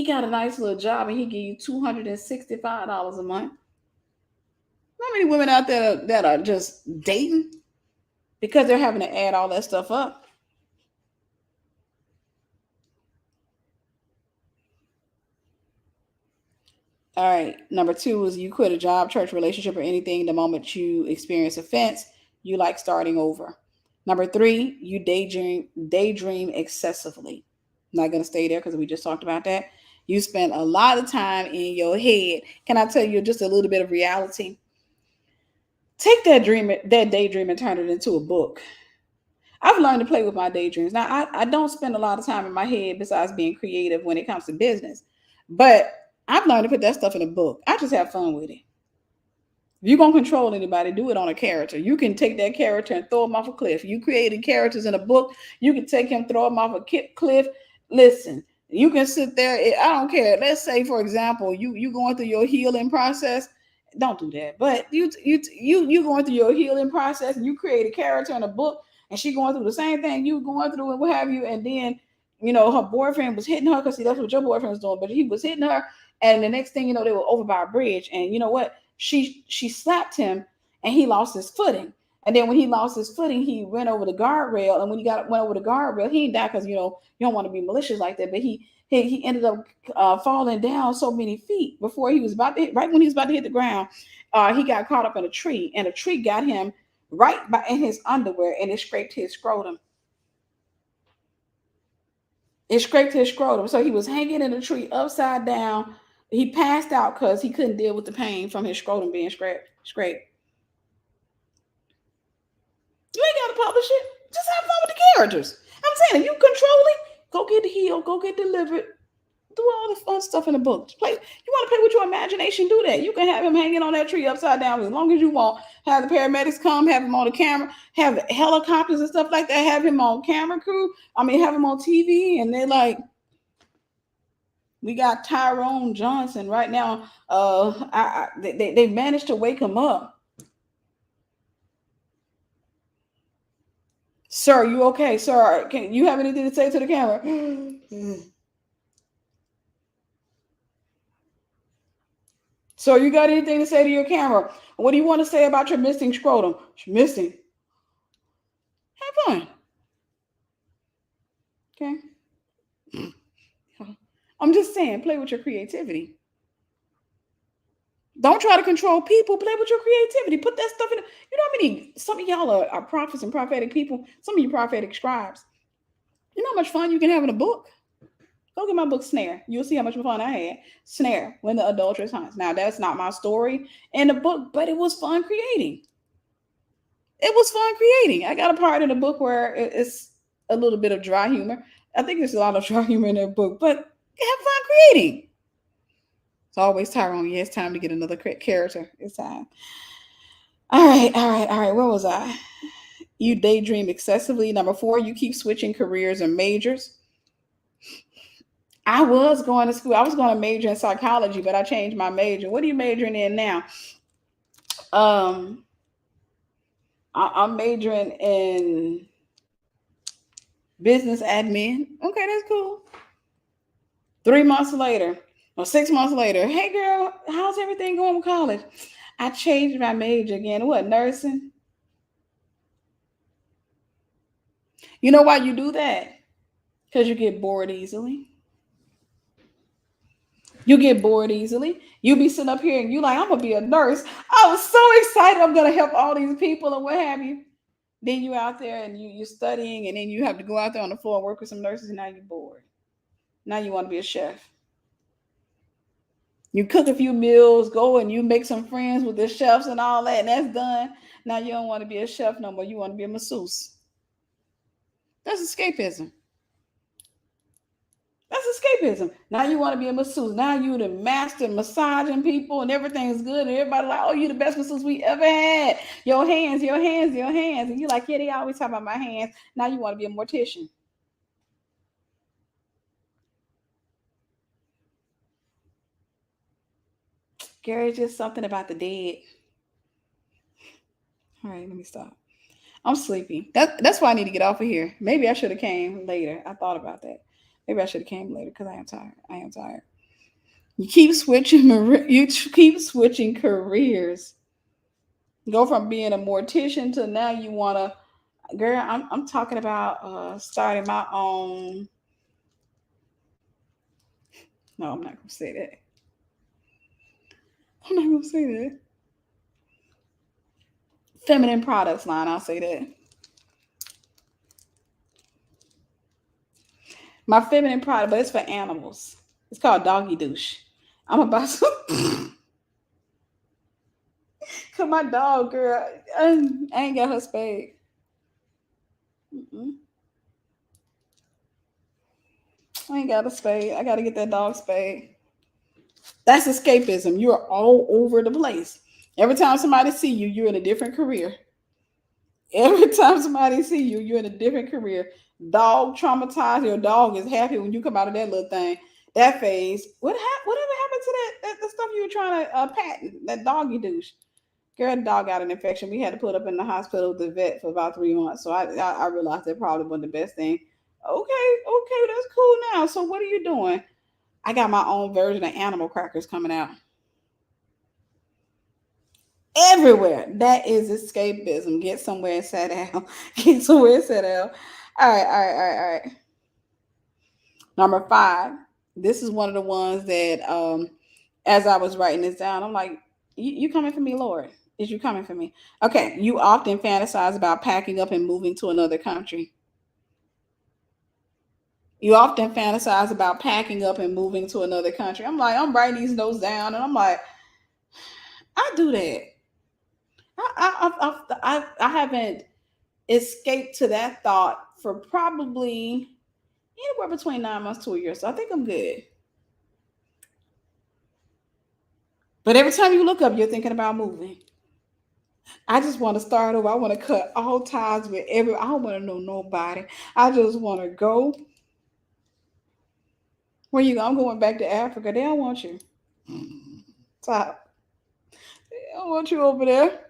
got a nice little job and he give you $265 a month. How many women out there that are just dating because they're having to add all that stuff up? All right. Number 2 is you quit a job, church, relationship, or anything the moment you experience offense. You like starting over. Number 3, you daydream excessively. I'm not going to stay there because we just talked about that. You spend a lot of time in your head. Can I tell you just a little bit of reality? Take that daydream and turn it into a book. I've learned to play with my daydreams. Now, I don't spend a lot of time in my head besides being creative when it comes to business. But I've learned to put that stuff in a book. I just have fun with it. If you're going to control anybody, do it on a character. You can take that character and throw him off a cliff. You created characters in a book. You can take him, throw him off a cliff. Listen, you can sit there. I don't care. Let's say, for example, you going through your healing process. Don't do that. But you going through your healing process, and you create a character in a book, and she going through the same thing you going through and what have you. And then, her boyfriend was hitting her, because that's what your boyfriend was doing. But he was hitting her. And the next thing you know, they were over by a bridge. And you know what? She slapped him and he lost his footing. And then when he lost his footing, he went over the guardrail. And when he went over the guardrail, he didn't die because, you don't want to be malicious like that. But he ended up falling down so many feet before he was right when he was about to hit the ground. He got caught up in a tree, and a tree got him right in his underwear, and it scraped his scrotum. So he was hanging in a tree upside down. He passed out because he couldn't deal with the pain from his scrotum being scraped. You ain't got to publish it. Just have fun with the characters. I'm saying, if you control it, go get healed, go get delivered. Do all the fun stuff in the book. You want to play with your imagination, do that. You can have him hanging on that tree upside down as long as you want. Have the paramedics come, have him on the camera, have helicopters and stuff like that, have him on camera crew. Have him on TV, and they're like, we got Tyrone Johnson right now. They managed to wake him up. Sir, you okay? Sir, can you have anything to say to the camera? So you got anything to say to your camera? What do you want to say about your missing scrotum? It's missing. Have fun. Okay. I'm just saying, play with your creativity. Don't try to control people. Play with your creativity. Put that stuff in. You know how many, some of y'all are prophets and prophetic people. Some of you prophetic scribes. You know how much fun you can have in a book? Go get my book, Snare. You'll see how much fun I had. Snare, When the Adulteress Hunts. Now, that's not my story in the book, but it was fun creating. It was fun creating. I got a part in the book where it's a little bit of dry humor. I think there's a lot of dry humor in that book, but have fun creating. It's always Tyrone. Yeah, it's time to get another character. It's time. All right. Where was I? You daydream excessively. Number 4, you keep switching careers and majors. I was going to school. I was going to major in psychology, but I changed my major. What are you majoring in now? I'm majoring in business admin. Okay, that's cool. 3 months later, or 6 months later, hey girl, how's everything going with college? I changed my major again. What, nursing? You know why you do that? Because you get bored easily. You get bored easily. You be sitting up here and you like, I'm gonna be a nurse. I was so excited. I'm gonna help all these people and what have you. Then you out there and you're studying, and then you have to go out there on the floor and work with some nurses, and now you're bored. Now you want to be a chef. You cook a few meals, go and you make some friends with the chefs and all that, and that's done. Now you don't want to be a chef no more. You want to be a masseuse. That's escapism. That's escapism. Now you want to be a masseuse. Now you the master massaging people and everything's good. And everybody like, oh, you the best masseuse we ever had. Your hands, your hands, your hands. And you're like, yeah, they always talk about my hands. Now you want to be a mortician. Gary, just something about the dead. All right, let me stop. I'm sleepy. That's why I need to get off of here. Maybe I should have came later. I thought about that. Maybe I should have came later because I am tired. I am tired. You keep switching. You keep switching careers. Go from being a mortician to now you want to. Girl, I'm talking about starting my own. No, I'm not gonna say that. I'm not gonna say that. Feminine products line. I'll say that. My feminine product, but it's for animals. It's called Doggy Douche. I'm about to. Cause my dog, girl, I ain't got her spayed. Mm-mm. I ain't got a spade. I got to get that dog spayed. That's escapism. You're all over the place. Every time somebody see you, you're in a different career. Every time somebody see you, you're in a different career. Dog traumatized. Your dog is happy when you come out of that little thing. That phase. Whatever happened to that the stuff you were trying to patent? That doggy douche. Girl, the dog got an infection. We had to put up in the hospital with the vet for about 3 months. So I realized that probably wasn't the best thing. Okay, that's cool now. So what are you doing? I got my own version of animal crackers coming out. Everywhere. That is escapism. Get somewhere and sit down. Get somewhere and sit down. All right. Number 5. This is one of the ones that as I was writing this down, I'm like, you coming for me, Lord? Is you coming for me? Okay. You often fantasize about packing up and moving to another country. You often fantasize about packing up and moving to another country. I'm like, I'm writing these notes down, and I'm like, I do that. I haven't escaped to that thought for probably anywhere between 9 months to a year. So I think I'm good. But every time you look up, you're thinking about moving. I just want to start over. I want to cut all ties with I don't want to know nobody. I just want to go. Where you go? I'm going back to Africa. They don't want you. Stop. They don't want you over there.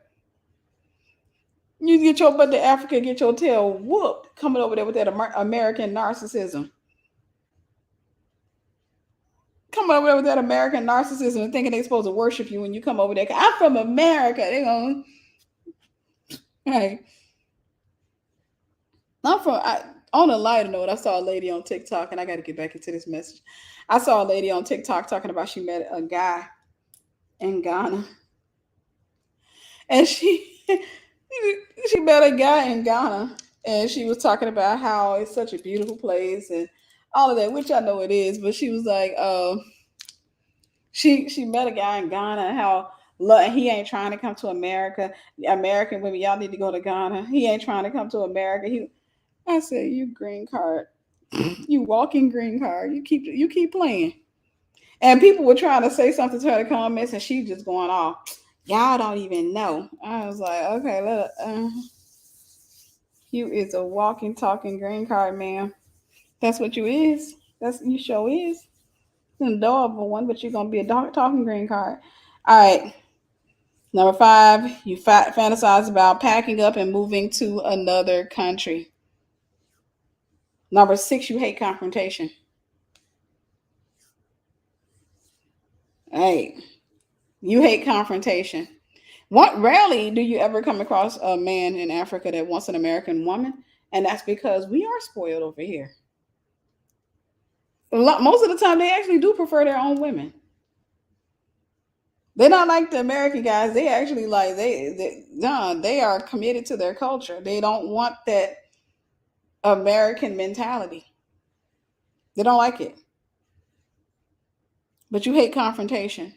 You get your butt to Africa, get your tail whooped coming over there with that American narcissism. Coming over there with that American narcissism and thinking they're supposed to worship you when you come over there. I'm from America. They going, hey, on a lighter note, I saw a lady on TikTok, and I got to get back into this message. I saw a lady on TikTok talking about she met a guy in Ghana, and she met a guy in Ghana, and she was talking about how it's such a beautiful place and all of that, which I know it is. But she was like, she met a guy in Ghana, and how he ain't trying to come to America. American women, y'all need to go to Ghana. He ain't trying to come to America. I said, you green card, you walking green card. You keep playing. And people were trying to say something to her in the comments, and she just going off. Y'all don't even know. I was like, okay, look, you is a walking, talking green card, ma'am. That's what you is. That's you sure is. An adorable one, but you're gonna be a talking green card. All right. Number 5, you fantasize about packing up and moving to another country. Number 6, you hate confrontation. Hey, you hate confrontation. What rarely do you ever come across a man in Africa that wants an American woman, and that's because we are spoiled over here. Most of the time, they actually do prefer their own women. They're not like the American guys. They actually like they are committed to their culture. They don't want that American mentality. They don't like it. But you hate confrontation.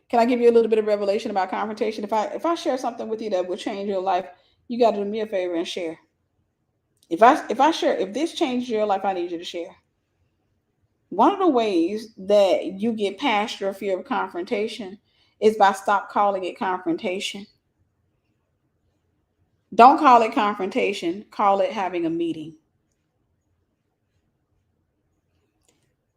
Can I give you a little bit of revelation about confrontation? If I share something with you that will change your life, you got to do me a favor and share. If this changes your life, I need you to share. One of the ways that you get past your fear of confrontation is by stop calling it confrontation. Don't call it confrontation. Call it having a meeting.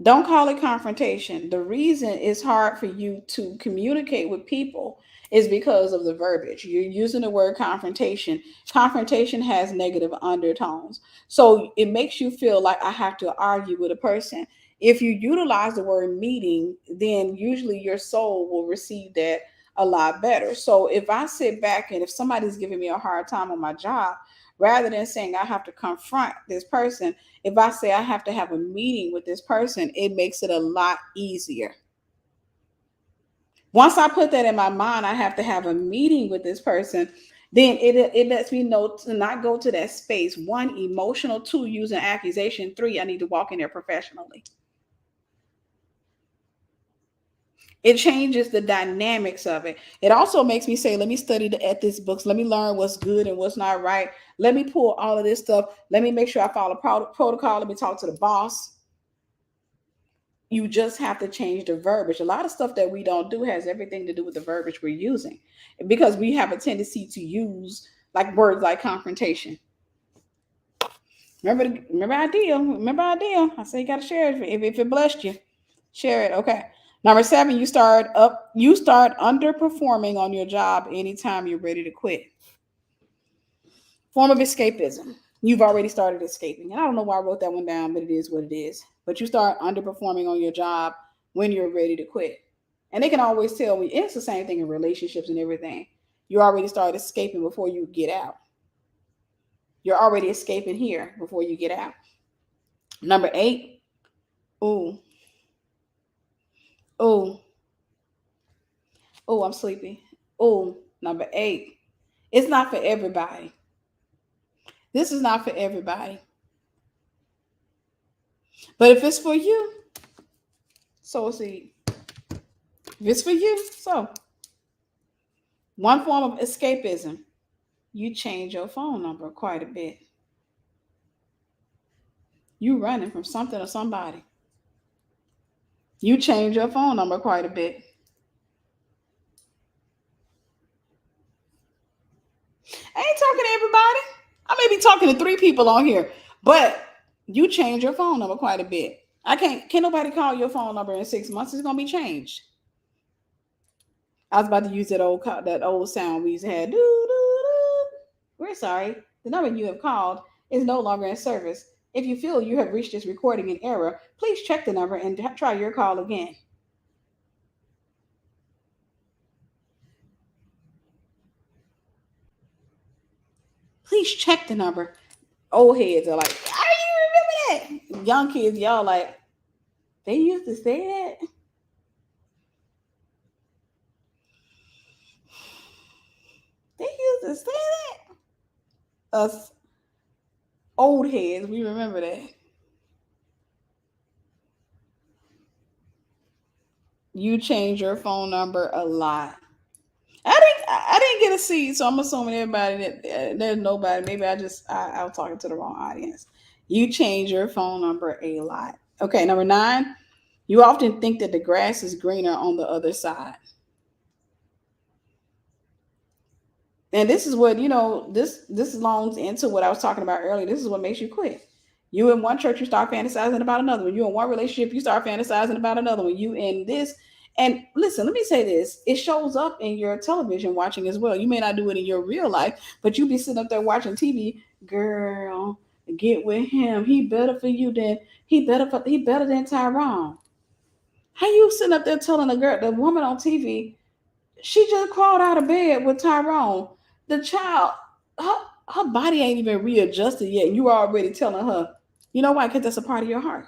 Don't call it confrontation. The reason it's hard for you to communicate with people is because of the verbiage. You're using the word confrontation. Confrontation has negative undertones. So it makes you feel like I have to argue with a person. If you utilize the word meeting, then usually your soul will receive that a lot better. So if I sit back and if somebody's giving me a hard time on my job, rather than saying I have to confront this person, if I say I have to have a meeting with this person, it makes it a lot easier. Once I put that in my mind, I have to have a meeting with this person, then it lets me know to not go to that space. 1, emotional. 2, using accusation. 3, I need to walk in there professionally. It changes the dynamics of it. It also makes me say, let me study the ethics books. Let me learn what's good and what's not right. Let me pull all of this stuff. Let me make sure I follow protocol. Let me talk to the boss. You just have to change the verbiage. A lot of stuff that we don't do has everything to do with the verbiage we're using, because we have a tendency to use like words like confrontation. Remember ideal. I say you got to share it if it blessed you. Share it. Okay. Number 7, you start underperforming on your job anytime you're ready to quit. Form of escapism. You've already started escaping. And I don't know why I wrote that one down, but it is what it is. But you start underperforming on your job when you're ready to quit. And they can always tell me, it's the same thing in relationships and everything. You already started escaping before you get out. You're already escaping here before you get out. Number 8. Oh, I'm sleepy. Number 8. It's not for everybody. This is not for everybody. But if it's for you, sow a seed. If it's for you, so. One form of escapism, you change your phone number quite a bit. You running from something or somebody. You change your phone number quite a bit. I ain't talking to everybody. I may be talking to 3 people on here, but you change your phone number quite a bit. Can't nobody call your phone number in 6 months. It's gonna be changed. I was about to use that old sound we used to have. Doo, doo, doo. We're sorry. The number you have called is no longer in service. If you feel you have reached this recording in error, please check the number and try your call again. Please check the number. Old heads are like, "How do you remember that?" Young kids, y'all like, they used to say that. They used to say that. Us old heads, we remember that. You change your phone number a lot. I didn't get a seat, so I'm assuming everybody that there's nobody. Maybe I was talking to the wrong audience. You change your phone number a lot. Okay, number 9. You often think that the grass is greener on the other side. And this is what, this loans into what I was talking about earlier. This is what makes you quit. You in one church, you start fantasizing about another one. You in one relationship, you start fantasizing about another one. You in this. And listen, let me say this. It shows up in your television watching as well. You may not do it in your real life, but you be sitting up there watching TV. Girl, get with him. He better for you than he better than Tyrone. How you sitting up there telling the woman on TV, she just crawled out of bed with Tyrone. The child, her body ain't even readjusted yet. And you are already telling her, you know why? Because that's a part of your heart.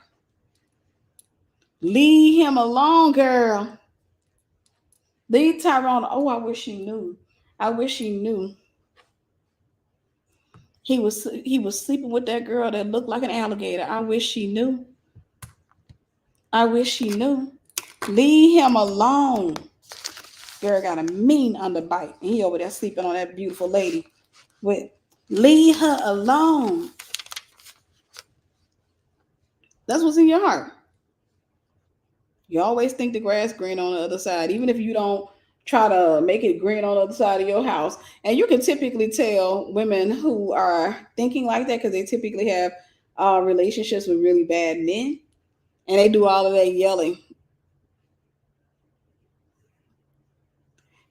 Leave him alone, girl. Leave Tyrone. Oh, I wish you knew. I wish you knew. He was sleeping with that girl that looked like an alligator. I wish she knew. I wish she knew. Leave him alone. Girl got a mean underbite. And he over there sleeping on that beautiful lady. Leave her alone. That's what's in your heart. You always think the grass green on the other side, even if you don't try to make it green on the other side of your house. And you can typically tell women who are thinking like that because they typically have relationships with really bad men, and they do all of that yelling.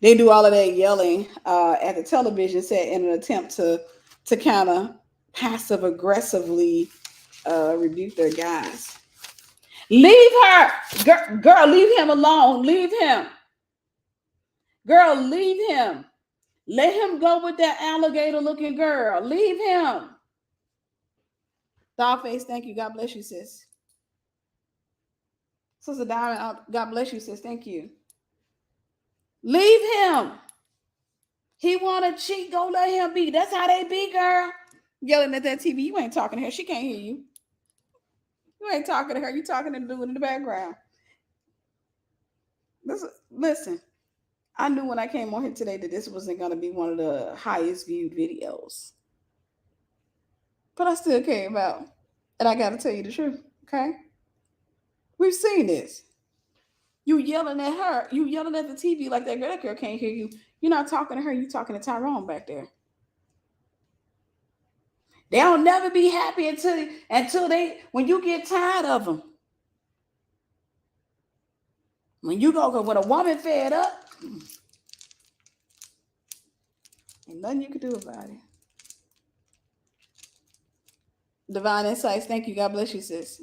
They do all of that yelling at the television set in an attempt to kind of passive aggressively rebuke their guys. Leave her, girl. Leave him alone. Leave him, girl. Leave him. Let him go with that alligator-looking girl. Leave him. Dollface, thank you. God bless you, sis. Sister Diamond, God bless you, sis. Thank you. Leave him. He want to cheat. Go let him be. That's how they be, girl. Yelling at that TV. You ain't talking to her. She can't hear you. You ain't talking to her. You talking to the dude in the background. Listen. I knew when I came on here today that this wasn't going to be one of the highest viewed videos. But I still came out. And I got to tell you the truth. Okay? We've seen this. You yelling at her. You yelling at the TV like that girl can't hear you. You're not talking to her. You talking to Tyrone back there. They'll never be happy until when you get tired of them. When a woman fed up, ain't nothing you can do about it. Divine Insights, thank you. God bless you, sis.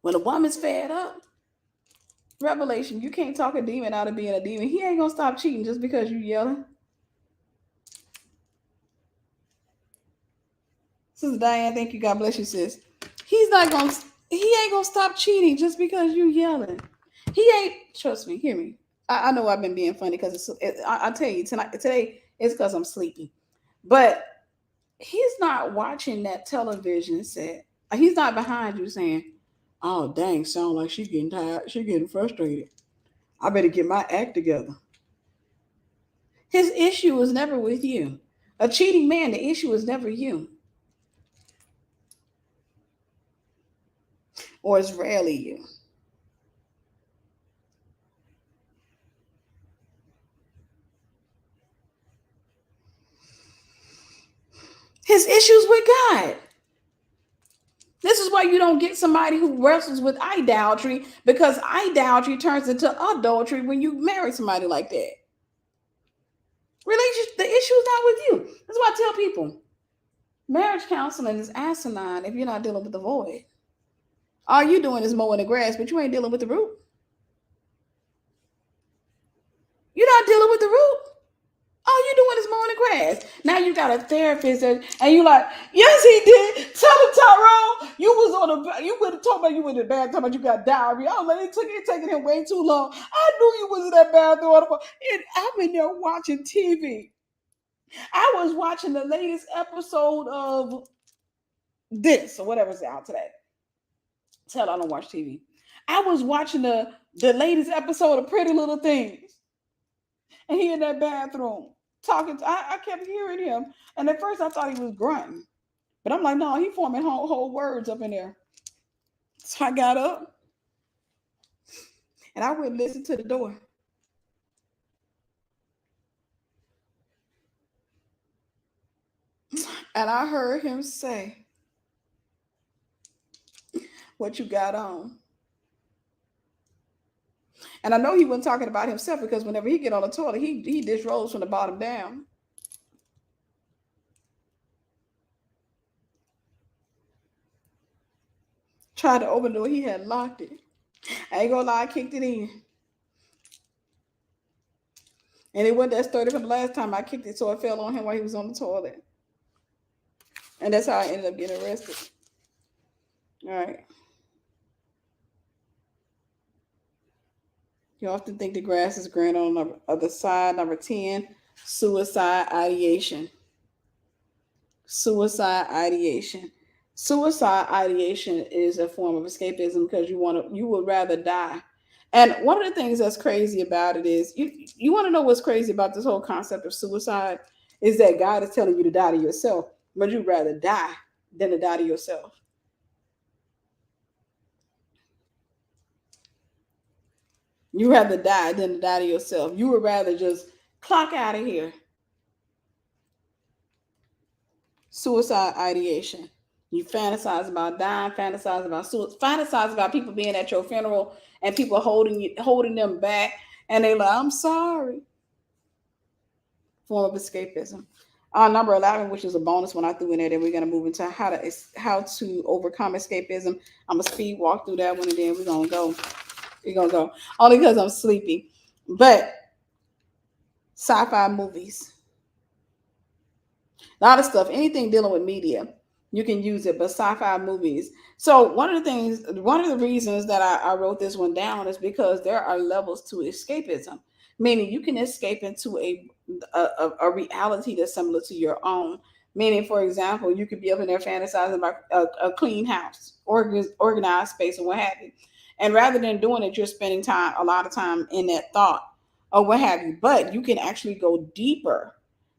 When a woman's fed up, Revelation, you can't talk a demon out of being a demon. He ain't gonna stop cheating just because you yelling. Sister Diane, thank you. God bless you, sis. He ain't gonna stop cheating just because you yelling. He ain't. Trust me. Hear me. I know I've been being funny because I'll tell you today it's because I'm sleepy, but he's not watching that television set. He's not behind you saying, "Oh dang, sound like she's getting tired. She's getting frustrated. I better get my act together." His issue is never with you. A cheating man, the issue is never you. Or it's rarely you. His issues with God. This is why you don't get somebody who wrestles with idolatry, because idolatry turns into adultery when you marry somebody like that. The issue is not with you. That's why I tell people, Marriage counseling is asinine if you're not dealing with the void. All you doing is mowing the grass, but you ain't dealing with the root. You're not dealing with the root. All you doing is mowing the grass. Now you got a therapist, and you like, yes, he did. Tell him, Tyrone, you would have told me you were in the bathroom, talking about you got diarrhea. I was like, it taking him way too long. I knew you was in that bathroom. And I'm in there watching TV. I was watching the latest episode of this or whatever's out today. Tell I don't watch TV. I was watching the latest episode of Pretty Little Things, and he in that bathroom talking. I kept hearing him, and at first I thought he was grunting, but I'm like, no, he forming whole words up in there. So I got up, and I went and listened to the door. And I heard him say, "What you got on?" And I know he wasn't talking about himself, because whenever he get on the toilet, he disrobes from the bottom down. Tried to open the door, he had locked it. I ain't gonna lie, I kicked it in. And it wasn't that sturdy from the last time I kicked it, so it fell on him while he was on the toilet. And that's how I ended up getting arrested. All right. You often think the grass is greener on the other side. Number 10, suicide ideation. Suicide ideation. Suicide ideation is a form of escapism because you would rather die. And one of the things that's crazy about it is you want to know what's crazy about this whole concept of suicide is that God is telling you to die to yourself, but you'd rather die than to die to yourself. You rather die than to die to yourself. You would rather just clock out of here. Suicide ideation. You fantasize about dying, fantasize about suicide, fantasize about people being at your funeral and people holding them back, and they're like, "I'm sorry." Form of escapism. Number 11, which is a bonus one I threw in there, then we're gonna move into how to overcome escapism. I'm gonna speed walk through that one, and then we're gonna go. Only because I'm sleepy. But sci-fi movies. A lot of stuff, anything dealing with media, you can use it, but sci-fi movies. So one of the reasons that I wrote this one down is because there are levels to escapism, meaning you can escape into a reality that's similar to your own. Meaning, for example, you could be up in there fantasizing about a clean house, organized space, and what have you. And rather than doing it, you're spending a lot of time in that thought or what have you. But you can actually go deeper.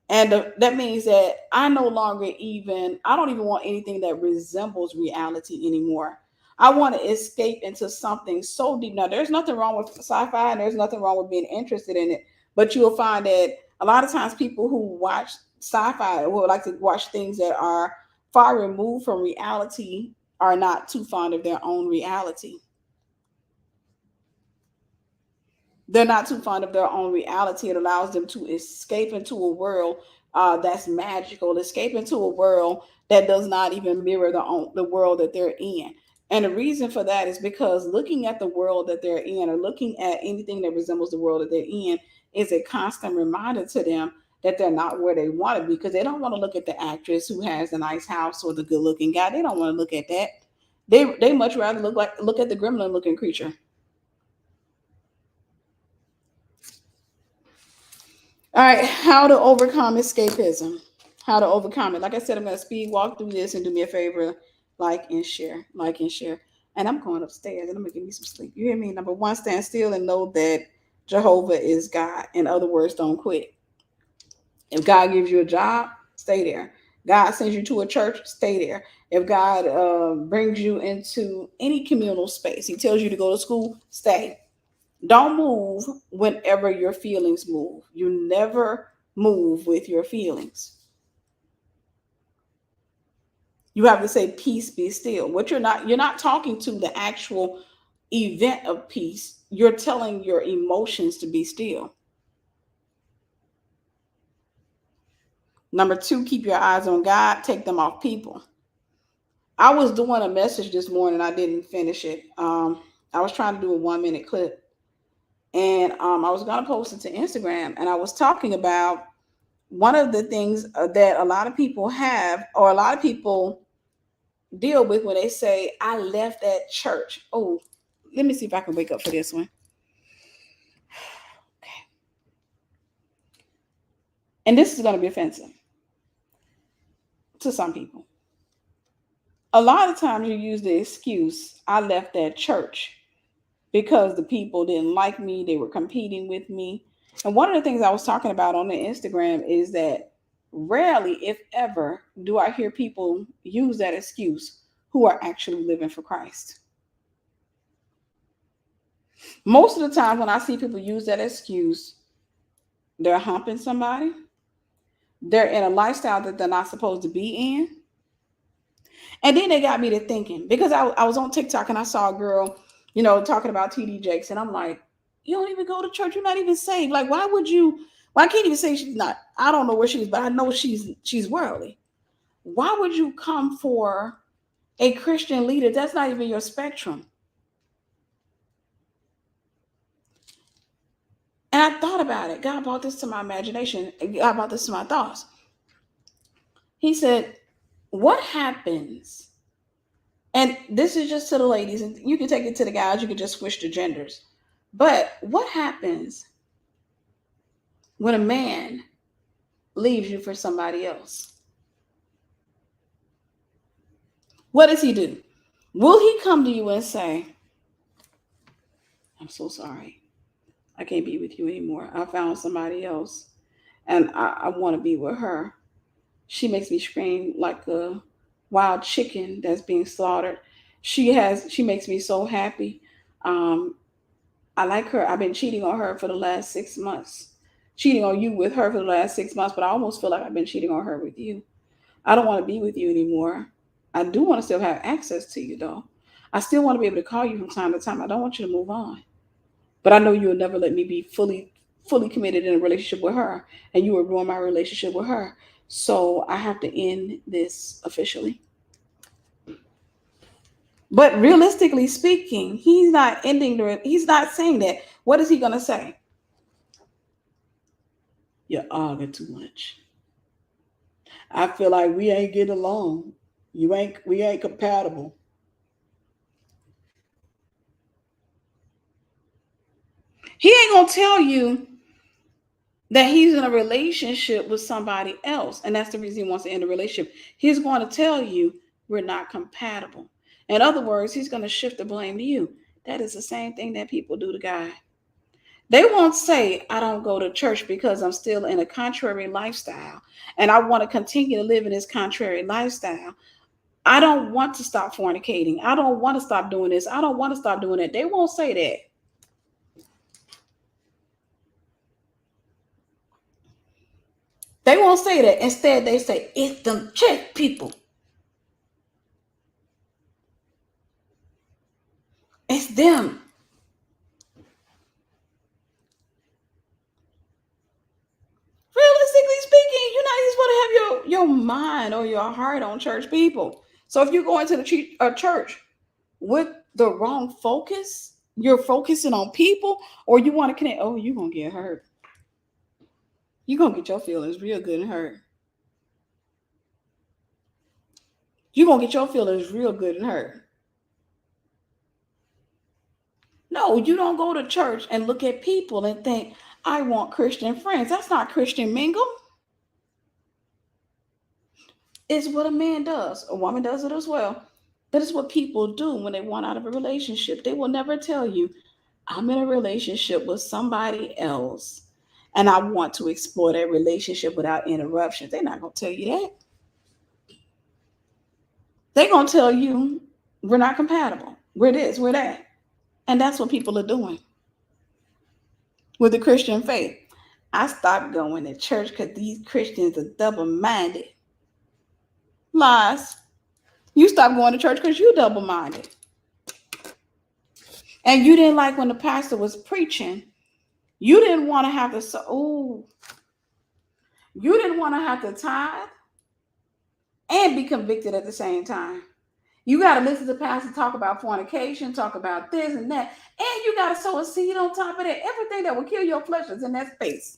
And that means that I don't even want anything that resembles reality anymore. I want to escape into something so deep. Now, there's nothing wrong with sci-fi, and there's nothing wrong with being interested in it. But you'll find that a lot of times people who watch sci-fi or like to watch things that are far removed from reality are not too fond of their own reality. They're not too fond of their own reality. It allows them to escape into a world that's magical, escape into a world that does not even mirror the world that they're in. And the reason for that is because looking at the world that they're in, or looking at anything that resembles the world that they're in, is a constant reminder to them that they're not where they want to be, because they don't want to look at the actress who has a nice house or the good looking guy. They don't want to look at that. They much rather look at the gremlin looking creature. All right, how to overcome escapism. How to overcome it. Like I said, I'm going to speed walk through this, and do me a favor, like and share, like and share. And I'm going upstairs, and I'm going to give me some sleep. You hear me? Number 1, stand still and know that Jehovah is God. In other words, don't quit. If God gives you a job, stay there. God sends you to a church, stay there. If God brings you into any communal space, he tells you to go to school, stay. Don't move whenever your feelings move. You never move with your feelings. You have to say, peace, be still. You're not talking to the actual event of peace. You're telling your emotions to be still. Number 2, keep your eyes on God. Take them off people. I was doing a message this morning. I didn't finish it. I was trying to do a 1-minute clip, and I was going to post it to Instagram, and I was talking about one of the things that a lot of people have, or a lot of people deal with when they say, I left that church. Oh, let me see if I can wake up for this one. Okay. And this is going to be offensive to some people. A lot of times you use the excuse, I left that church because the people didn't like me. They were competing with me. And one of the things I was talking about on the Instagram is that rarely, if ever, do I hear people use that excuse who are actually living for Christ. Most of the time when I see people use that excuse, they're humping somebody. They're in a lifestyle that they're not supposed to be in. And then they got me to thinking, because I was on TikTok and I saw a girl, talking about TD Jakes. And I'm like, you don't even go to church. You're not even saved. Like, why I can't even say she's not. I don't know where she is, but I know she's worldly. Why would you come for a Christian leader? That's not even your spectrum. And I thought about it. God brought this to my imagination. God brought this to my thoughts. He said, what happens? And this is just to the ladies, and you can take it to the guys. You can just switch the genders. But what happens when a man leaves you for somebody else? What does he do? Will he come to you and say, I'm so sorry. I can't be with you anymore. I found somebody else and I want to be with her. She makes me scream like a wild chicken that's being slaughtered. She makes me so happy. I like her. I've been cheating on her for the last 6 months. Cheating on you with her for the last 6 months, but I almost feel like I've been cheating on her with you. I don't want to be with you anymore. I do want to still have access to you, though. I still want to be able to call you from time to time. I don't want you to move on. But I know you'll never let me be fully committed in a relationship with her, and you will ruin my relationship with her. So I have to end this officially. But realistically speaking, he's not saying that. What is he going to say? You're arguing too much. I feel like we ain't getting along. We ain't compatible. He ain't going to tell you that he's in a relationship with somebody else, and that's the reason he wants to end a relationship. He's going to tell you we're not compatible. In other words, he's going to shift the blame to you. That is the same thing that people do to God. They won't say, I don't go to church because I'm still in a contrary lifestyle, and I want to continue to live in this contrary lifestyle. I don't want to stop fornicating. I don't want to stop doing this. I don't want to stop doing that. They won't say that. They won't say that. Instead, they say, it's them church people. It's them. Realistically speaking, you're not even supposed to have your mind or your heart on church people. So if you're going to the church with the wrong focus, you're focusing on people, or you want to connect, oh, you're going to get hurt. You're going to get your feelings real good and hurt. You're going to get your feelings real good and hurt. No, you don't go to church and look at people and think, I want Christian friends. That's not Christian mingle. It's what a man does. A woman does it as well. But it's what people do when they want out of a relationship. They will never tell you, I'm in a relationship with somebody else and I want to explore that relationship without interruptions. They're not going to tell you that. They're going to tell you, we're not compatible. We're this, we're that. And that's what people are doing with the Christian faith. I stopped going to church because these Christians are double-minded. Lies. You stopped going to church because you're double-minded. And you didn't like when the pastor was preaching. You didn't want to have to say, oh, You didn't want to have to tithe and be convicted at the same time. You got to listen to pastor talk about fornication, talk about this and that, and you got to sow a seed on top of that. Everything that will kill your flesh is in that space.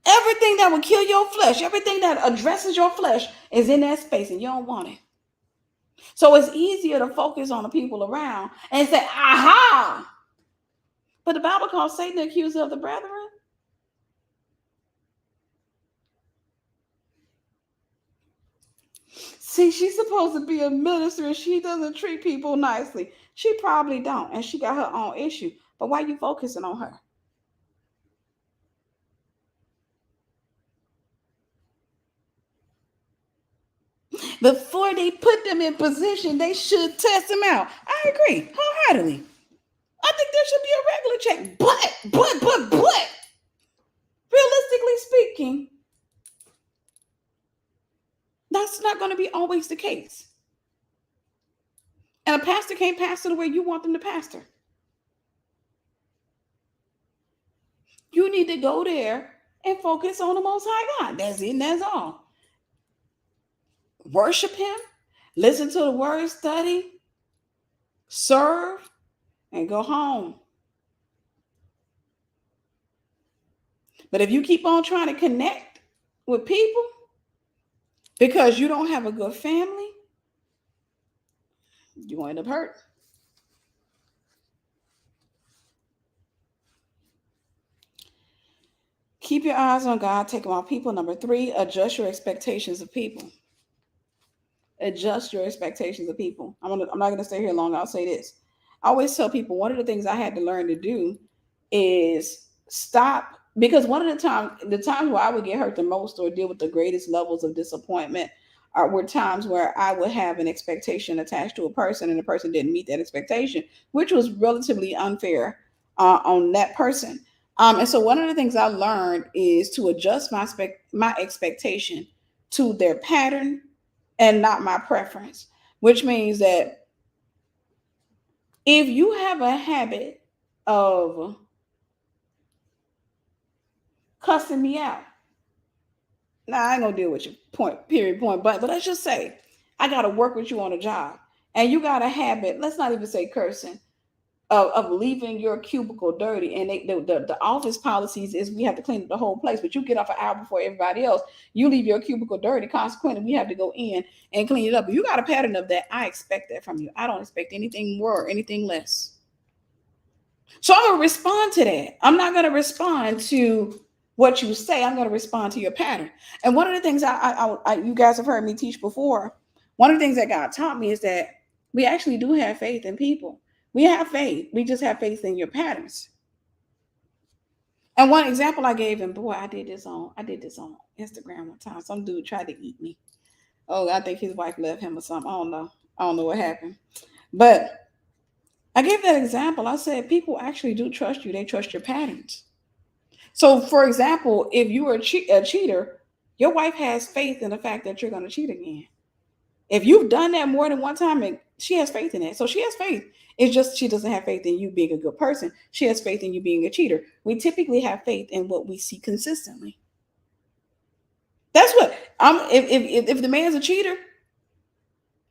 Everything that will kill your flesh, everything that addresses your flesh is in that space, and you don't want it. So it's easier to focus on the people around and say, aha. But the Bible calls Satan the accuser of the brethren. See, she's supposed to be a minister and she doesn't treat people nicely. She probably don't, and she got her own issue. But why are you focusing on her? Before they put them in position, they should test them out. I agree wholeheartedly. I think there should be a regular check. But, realistically speaking, that's not going to be always the case. And a pastor can't pastor the way you want them to pastor. You need to go there and focus on the Most High God. That's it, and that's all. Worship Him, listen to the word, study, serve, and go home. But if you keep on trying to connect with people because you don't have a good family, you're going to end up hurt. Keep your eyes on God, take them off people. Number 3, adjust your expectations of people. Adjust your expectations of people. I'm not going to stay here long. I'll say this. I always tell people one of the things I had to learn to do is stop, because one of the times where I would get hurt the most or deal with the greatest levels of disappointment were times where I would have an expectation attached to a person and the person didn't meet that expectation, which was relatively unfair on that person. And so one of the things I learned is to adjust my expectation to their pattern and not my preference, which means that if you have a habit of cussing me out, now I ain't gonna deal with you, point blank. But let's just say I gotta work with you on a job, and you got a habit. Let's not even say cursing. Of leaving your cubicle dirty, and the office policies is we have to clean up the whole place, but you get off an hour before everybody else. You leave your cubicle dirty. Consequently, we have to go in and clean it up. You got a pattern of that. I expect that from you. I don't expect anything more or anything less. So I'm gonna respond to that. I'm not gonna respond to what you say. I'm gonna respond to your pattern. And one of the things I you guys have heard me teach before. One of the things that God taught me is that we actually do have faith in people. We have faith. We just have faith in your patterns. And one example I gave him, boy, I did this on Instagram one time. Some dude tried to eat me. Oh, I think his wife left him or something. I don't know what happened. But I gave that example. I said people actually do trust you. They trust your patterns. So, for example, if you were a cheater, your wife has faith in the fact that you're going to cheat again. If you've done that more than one time, she has faith in it. So she has faith. It's just she doesn't have faith in you being a good person. She has faith in you being a cheater. We typically have faith in what we see consistently. That's what if the man's a cheater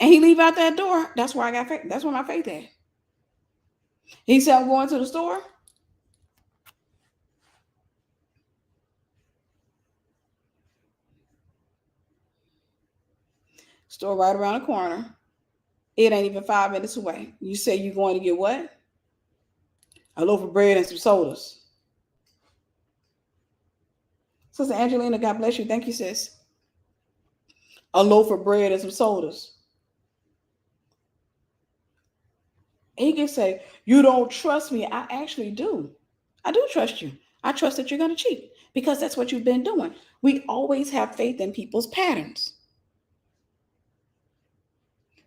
and he leave out that door, that's where I got faith. That's where my faith is. He said, I'm going to the store. Store right around the corner. It ain't even 5 minutes away. You say you're going to get what? A loaf of bread and some sodas. Sister Angelina, God bless you. Thank you, sis. A loaf of bread and some sodas. He can say, you don't trust me. I actually do. I do trust you. I trust that you're going to cheat because that's what you've been doing. We always have faith in people's patterns.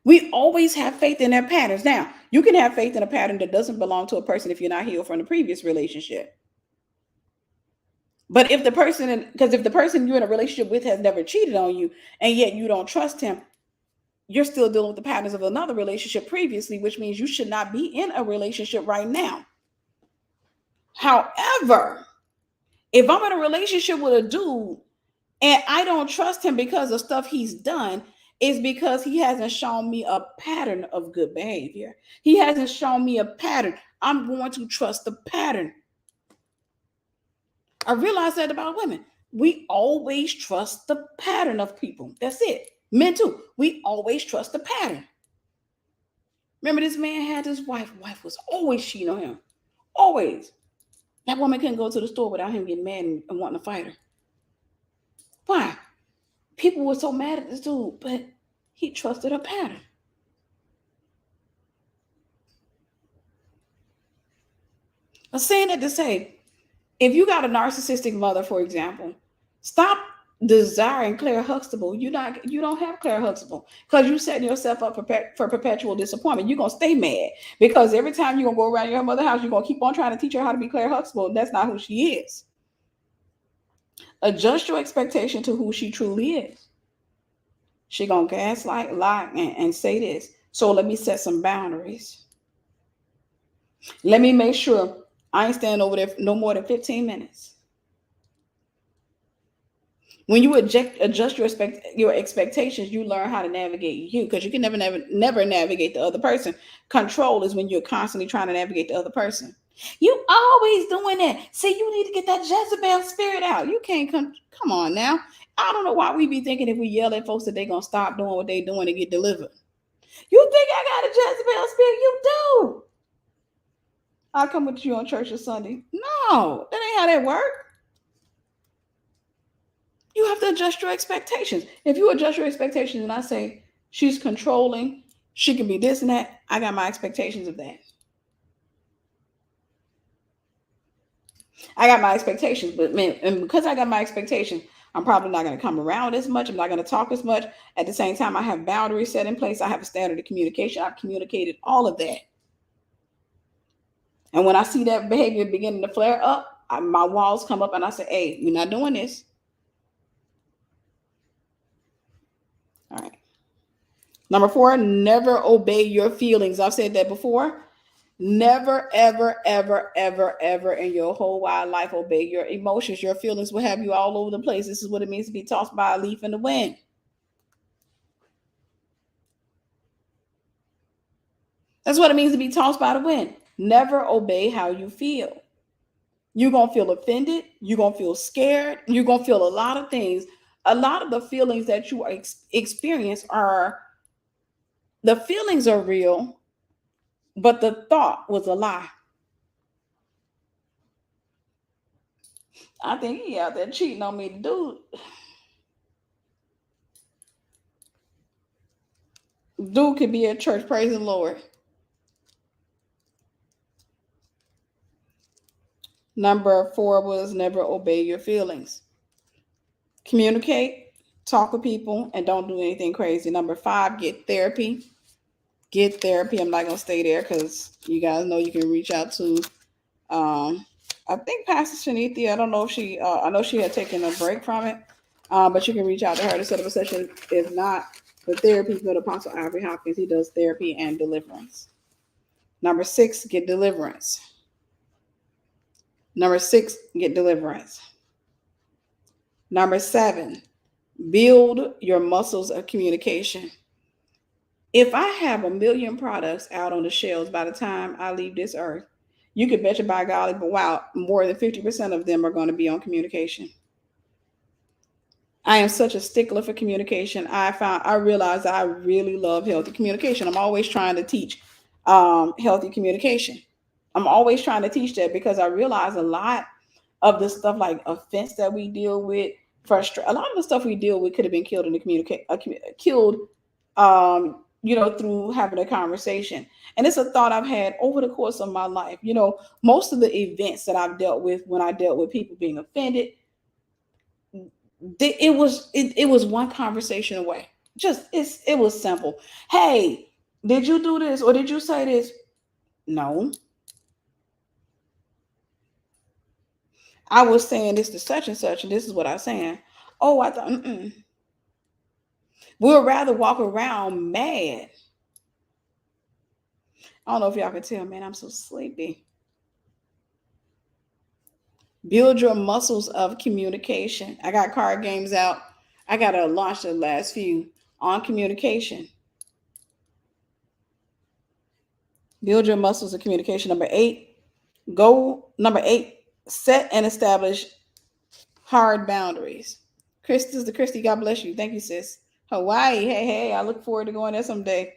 We always have faith in their patterns. Now, you can have faith in a pattern that doesn't belong to a person if you're not healed from the previous relationship. But if the person you're in a relationship with has never cheated on you, and yet you don't trust him, you're still dealing with the patterns of another relationship previously, which means you should not be in a relationship right now. However, if I'm in a relationship with a dude and I don't trust him because of stuff he's done, it's because he hasn't shown me a pattern of good behavior. He hasn't shown me a pattern. I'm going to trust the pattern. I realize that about women. We always trust the pattern of people. That's it. Men too. We always trust the pattern. Remember, this man had his wife. Wife was always cheating on him. Always. That woman couldn't go to the store without him getting mad and wanting to fight her. Why? People were so mad at this dude, but he trusted her pattern. I'm saying that to say, if you got a narcissistic mother, for example, stop desiring Claire Huxtable. You don't have Claire Huxtable because you setting yourself up for perpetual disappointment. You're gonna stay mad because every time you're gonna go around your mother's house, you're gonna keep on trying to teach her how to be Claire Huxtable. That's not who she is. Adjust your expectation to who she truly is. She gonna gaslight, lie, and say this. So let me set some boundaries. Let me make sure I ain't standing over there no more than 15 minutes. When you adjust your expectations, you learn how to navigate you, because you can never navigate the other person. Control is when you're constantly trying to navigate the other person. You always doing that. See, you need to get that Jezebel spirit out. You can't come on now. I don't know why we be thinking if we yell at folks that they're going to stop doing what they're doing and get delivered. You think I got a Jezebel spirit? You do. I'll come with you on church on Sunday. No, that ain't how that works. You have to adjust your expectations. If you adjust your expectations and I say, she's controlling, she can be this and that, I got my expectations of that. I got my expectations, but man, and because I got my expectations, I'm probably not going to come around as much. I'm not going to talk as much. At the same time, I have boundaries set in place. I have a standard of communication. I've communicated all of that. And when I see that behavior beginning to flare up, my walls come up and I say, hey, we're not doing this. All right. Number 4, never obey your feelings. I've said that before. Never, ever, ever, ever, ever in your whole wide life obey your emotions. Your feelings will have you all over the place. This is what it means to be tossed by a leaf in the wind. That's what it means to be tossed by the wind. Never obey how you feel. You're going to feel offended. You're going to feel scared. You're going to feel a lot of things. A lot of the feelings that you experience the feelings are real, but the thought was a lie. I think he out there cheating on me, dude. Dude could be at church praising the Lord. Number 4 was never obey your feelings. Communicate, talk with people, and don't do anything crazy. Number 5, get therapy. Get therapy. I'm not going to stay there because you guys know you can reach out to, I think Pastor Shanithia. I don't know if I know she had taken a break from it, but you can reach out to her to set up a session. If not, the therapy, go to Apostle Ivory Hopkins. He does therapy and deliverance. Number 6, get deliverance. Number 6, get deliverance. Number 7, build your muscles of communication. If I have 1 million products out on the shelves by the time I leave this earth, you can bet you by golly, but wow, more than 50% of them are going to be on communication. I am such a stickler for communication. I realized I really love healthy communication. I'm always trying to teach healthy communication. I'm always trying to teach that because I realize a lot of the stuff like offense that we deal with, a lot of the stuff we deal with could have been killed in the through having a conversation. And it's a thought I've had over the course of my life. Most of the events that I've dealt with when I dealt with people being offended, it was one conversation away. It was simple. Hey, did you do this or did you say this? No. I was saying this to such and such, and this is what I'm saying. Oh, I thought, we'll rather walk around mad. I don't know if y'all can tell, man, I'm so sleepy. Build your muscles of communication. I got card games out. I got to launch the last few on communication. Build your muscles of communication. Number eight, set and establish hard boundaries. Christy, God bless you. Thank you, sis. Hawaii, hey, I look forward to going there someday.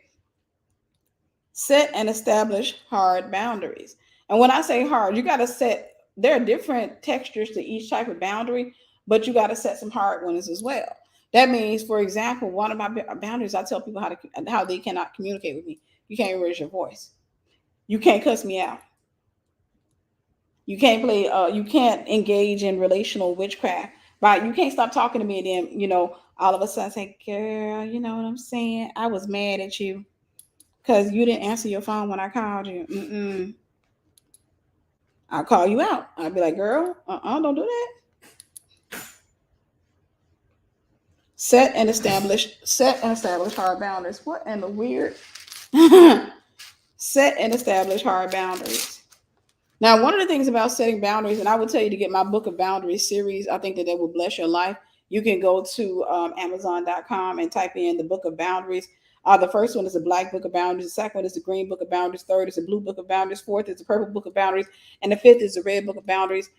Set and establish hard boundaries. And when I say hard, you got to set, there are different textures to each type of boundary, but you got to set some hard ones as well. That means, for example, one of my boundaries, I tell people how they cannot communicate with me. You can't raise your voice. You can't cuss me out. You can't you can't engage in relational witchcraft, right? You can't stop talking to me and then, all of a sudden say, girl, you know what I'm saying? I was mad at you because you didn't answer your phone when I called you. I'll call you out. I'll be like, girl, don't do that. Set and establish hard boundaries. What in the weird? Set and establish hard boundaries. Now, one of the things about setting boundaries, and I will tell you to get my Book of Boundaries series, I think that will bless your life. You can go to Amazon.com and type in the Book of Boundaries. The first one is the Black Book of Boundaries. The second one is the Green Book of Boundaries. Third is the Blue Book of Boundaries. Fourth is the Purple Book of Boundaries. And the fifth is the Red Book of Boundaries.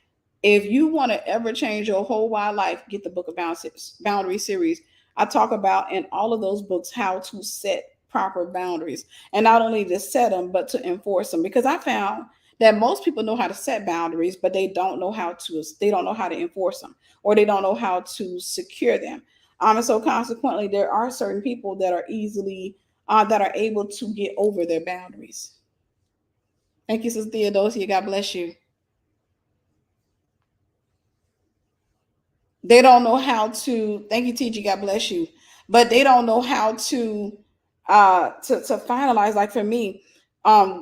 If you want to ever change your whole wide life, get the Book of Boundaries series. I talk about in all of those books how to set proper boundaries. And not only to set them, but to enforce them. Because I found that most people know how to set boundaries, but they don't know how to enforce them, or they don't know how to secure them. And so consequently, there are certain people that are able to get over their boundaries. Thank you, Sister Theodosia. God bless you. They don't know how to, thank you, TG, God bless you. But they don't know how to finalize. Like for me,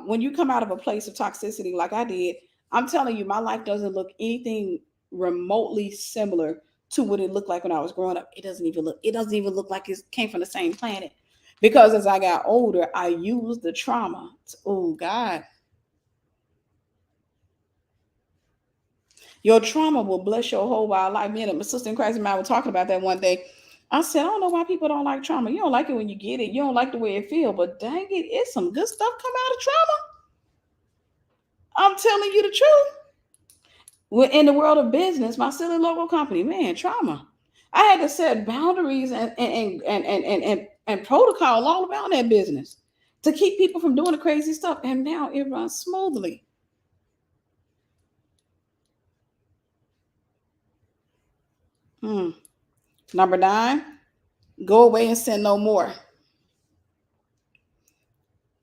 when you come out of a place of toxicity like I did, I'm telling you, my life doesn't look anything remotely similar to what it looked like when I was growing up. It doesn't even look like it came from the same planet. Because as I got older, I used the trauma. Oh God. Your trauma will bless your whole wild life. Me and my sister in Christ and I were talking about that one day. I said, I don't know why people don't like trauma. You don't like it when you get it. You don't like the way it feels, but dang it, it's some good stuff come out of trauma. I'm telling you the truth. We're in the world of business, my silly local company, man, trauma. I had to set boundaries and protocol all about that business to keep people from doing the crazy stuff. And now it runs smoothly. Number 9, go away and sin no more.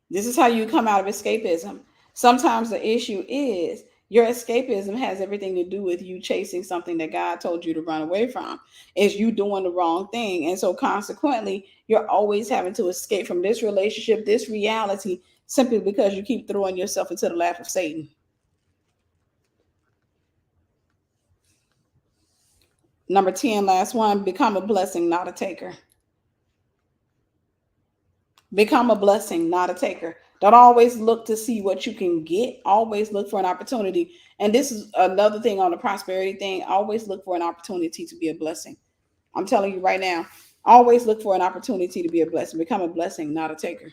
This is how you come out of escapism. Sometimes the issue is your escapism has everything to do with you chasing something that God told you to run away from. It's you doing the wrong thing. And so consequently, you're always having to escape from this relationship, this reality, simply because you keep throwing yourself into the lap of Satan. Number 10, last one, become a blessing, not a taker. Become a blessing, not a taker. Don't always look to see what you can get. Always look for an opportunity. And this is another thing on the prosperity thing. Always look for an opportunity to be a blessing. I'm telling you right now, always look for an opportunity to be a blessing. Become a blessing, not a taker.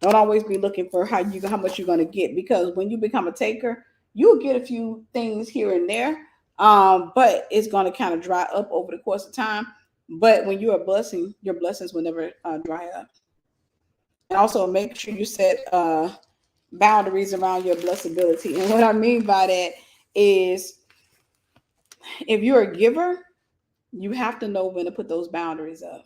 Don't always be looking for how much you're going to get, because when you become a taker, you'll get a few things here and there, but it's going to kind of dry up over the course of time. But when you're a blessing, your blessings will never dry up. And also make sure you set boundaries around your blessability. And what I mean by that is, if you're a giver, you have to know when to put those boundaries up.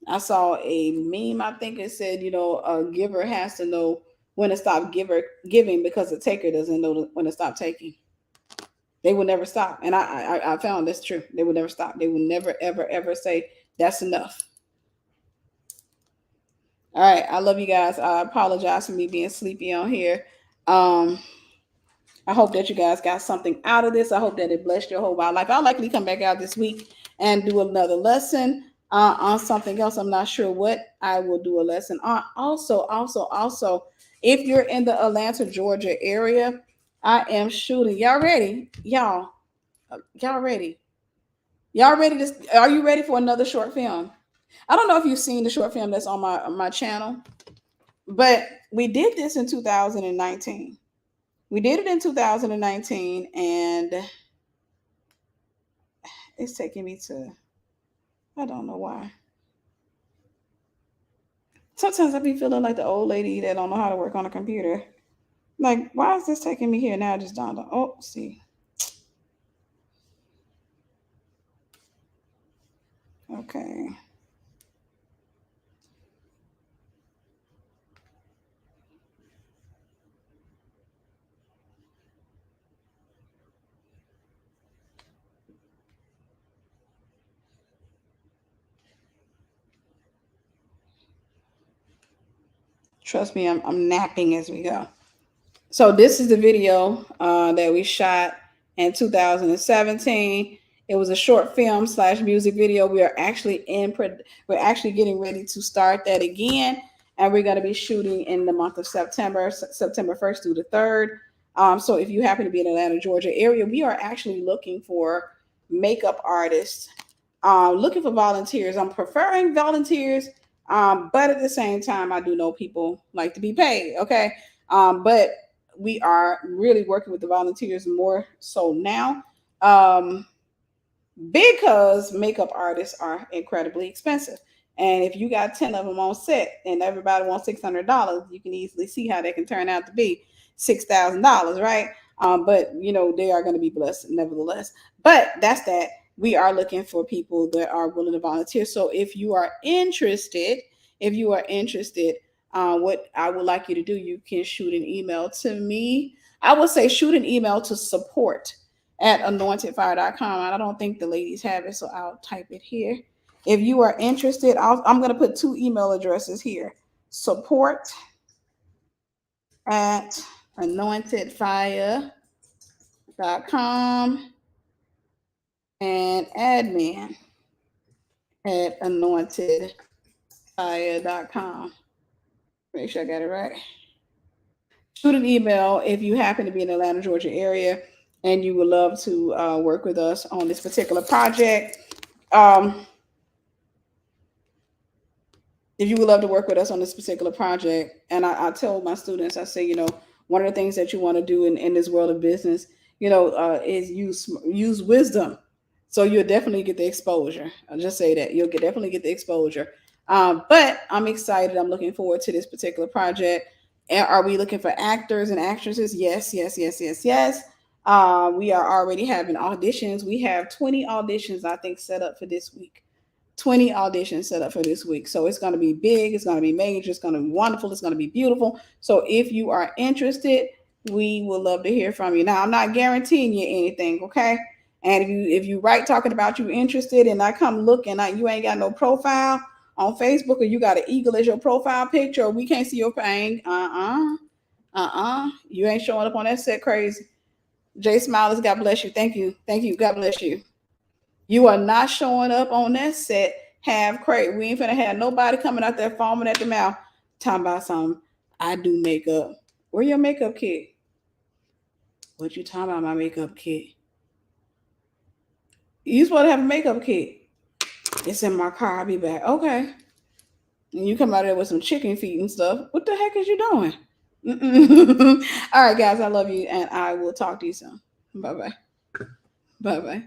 I saw a meme, I think it said, a giver has to know when to stop giving, because a taker doesn't know when to stop taking. They will never stop. And I found that's true. They will never stop. They will never, ever, ever say that's enough. All right. I love you guys. I apologize for me being sleepy on here. I hope that you guys got something out of this. I hope that it blessed your whole life. I'll likely come back out this week and do another lesson on something else. I'm not sure what I will do a lesson on. Also, if you're in the Atlanta, Georgia area, I am shooting. Y'all ready? Y'all ready? Y'all ready to? Are you ready for another short film? I don't know if you've seen the short film that's on my channel, but we did this in 2019. We did it in 2019, and it's taking me to, I don't know why. Sometimes I be feeling like the old lady that don't know how to work on a computer. Like, why is this taking me here now? Just dawned on. Oh, see. Okay. Trust me, I'm napping as we go. So this is the video that we shot in 2017. It was a short film / music video. We are actually we're actually getting ready to start that again, and we're going to be shooting in the month of September 1st through the 3rd. So if you happen to be in Atlanta, Georgia area, we are actually looking for makeup artists, looking for volunteers. I'm preferring volunteers, but at the same time, I do know people like to be paid. Okay, but we are really working with the volunteers more so now, because makeup artists are incredibly expensive. And if you got 10 of them on set and everybody wants $600, you can easily see how that can turn out to be $6,000, right? But they are going to be blessed nevertheless. But that's that. We are looking for people that are willing to volunteer. So if you are interested, what I would like you to do, you can shoot an email to me. I would say shoot an email to support@anointedfire.com. I don't think the ladies have it, so I'll type it here. If you are interested, I'm going to put 2 email addresses here. support@anointedfire.com and admin@anointedfire.com. Make sure I got it right. Shoot an email if you happen to be in the Atlanta, Georgia area and you would love to work with us on this particular project. If you would love to work with us on this particular project, and I tell my students, I say, one of the things that you want to do in this world of business, is use wisdom. So you'll definitely get the exposure. I'll just say that you'll definitely get the exposure. But I'm excited. I'm looking forward to this particular project. Are we looking for actors and actresses? Yes, yes, yes, yes, yes. We are already having auditions. We have 20 auditions, I think, set up for this week. 20 auditions set up for this week. So it's going to be big. It's going to be major. It's going to be wonderful. It's going to be beautiful. So if you are interested, we would love to hear from you. Now, I'm not guaranteeing you anything, okay? And if you write talking about you interested and I come look and you ain't got no profile on Facebook, or you got an eagle as your profile picture, or we can't see your pain, you ain't showing up on that set crazy. Jay Smilers, God bless you. Thank you. God bless you. You are not showing up on that set half crazy. We ain't finna have nobody coming out there foaming at the mouth talking about something. I do makeup. Where your makeup kit? What you talking about, my makeup kit? You supposed to have a makeup kit. It's in my car. I'll be back. Okay. And you come out there with some chicken feet and stuff. What the heck is you doing? All right, guys. I love you, and I will talk to you soon. Bye-bye. Bye-bye.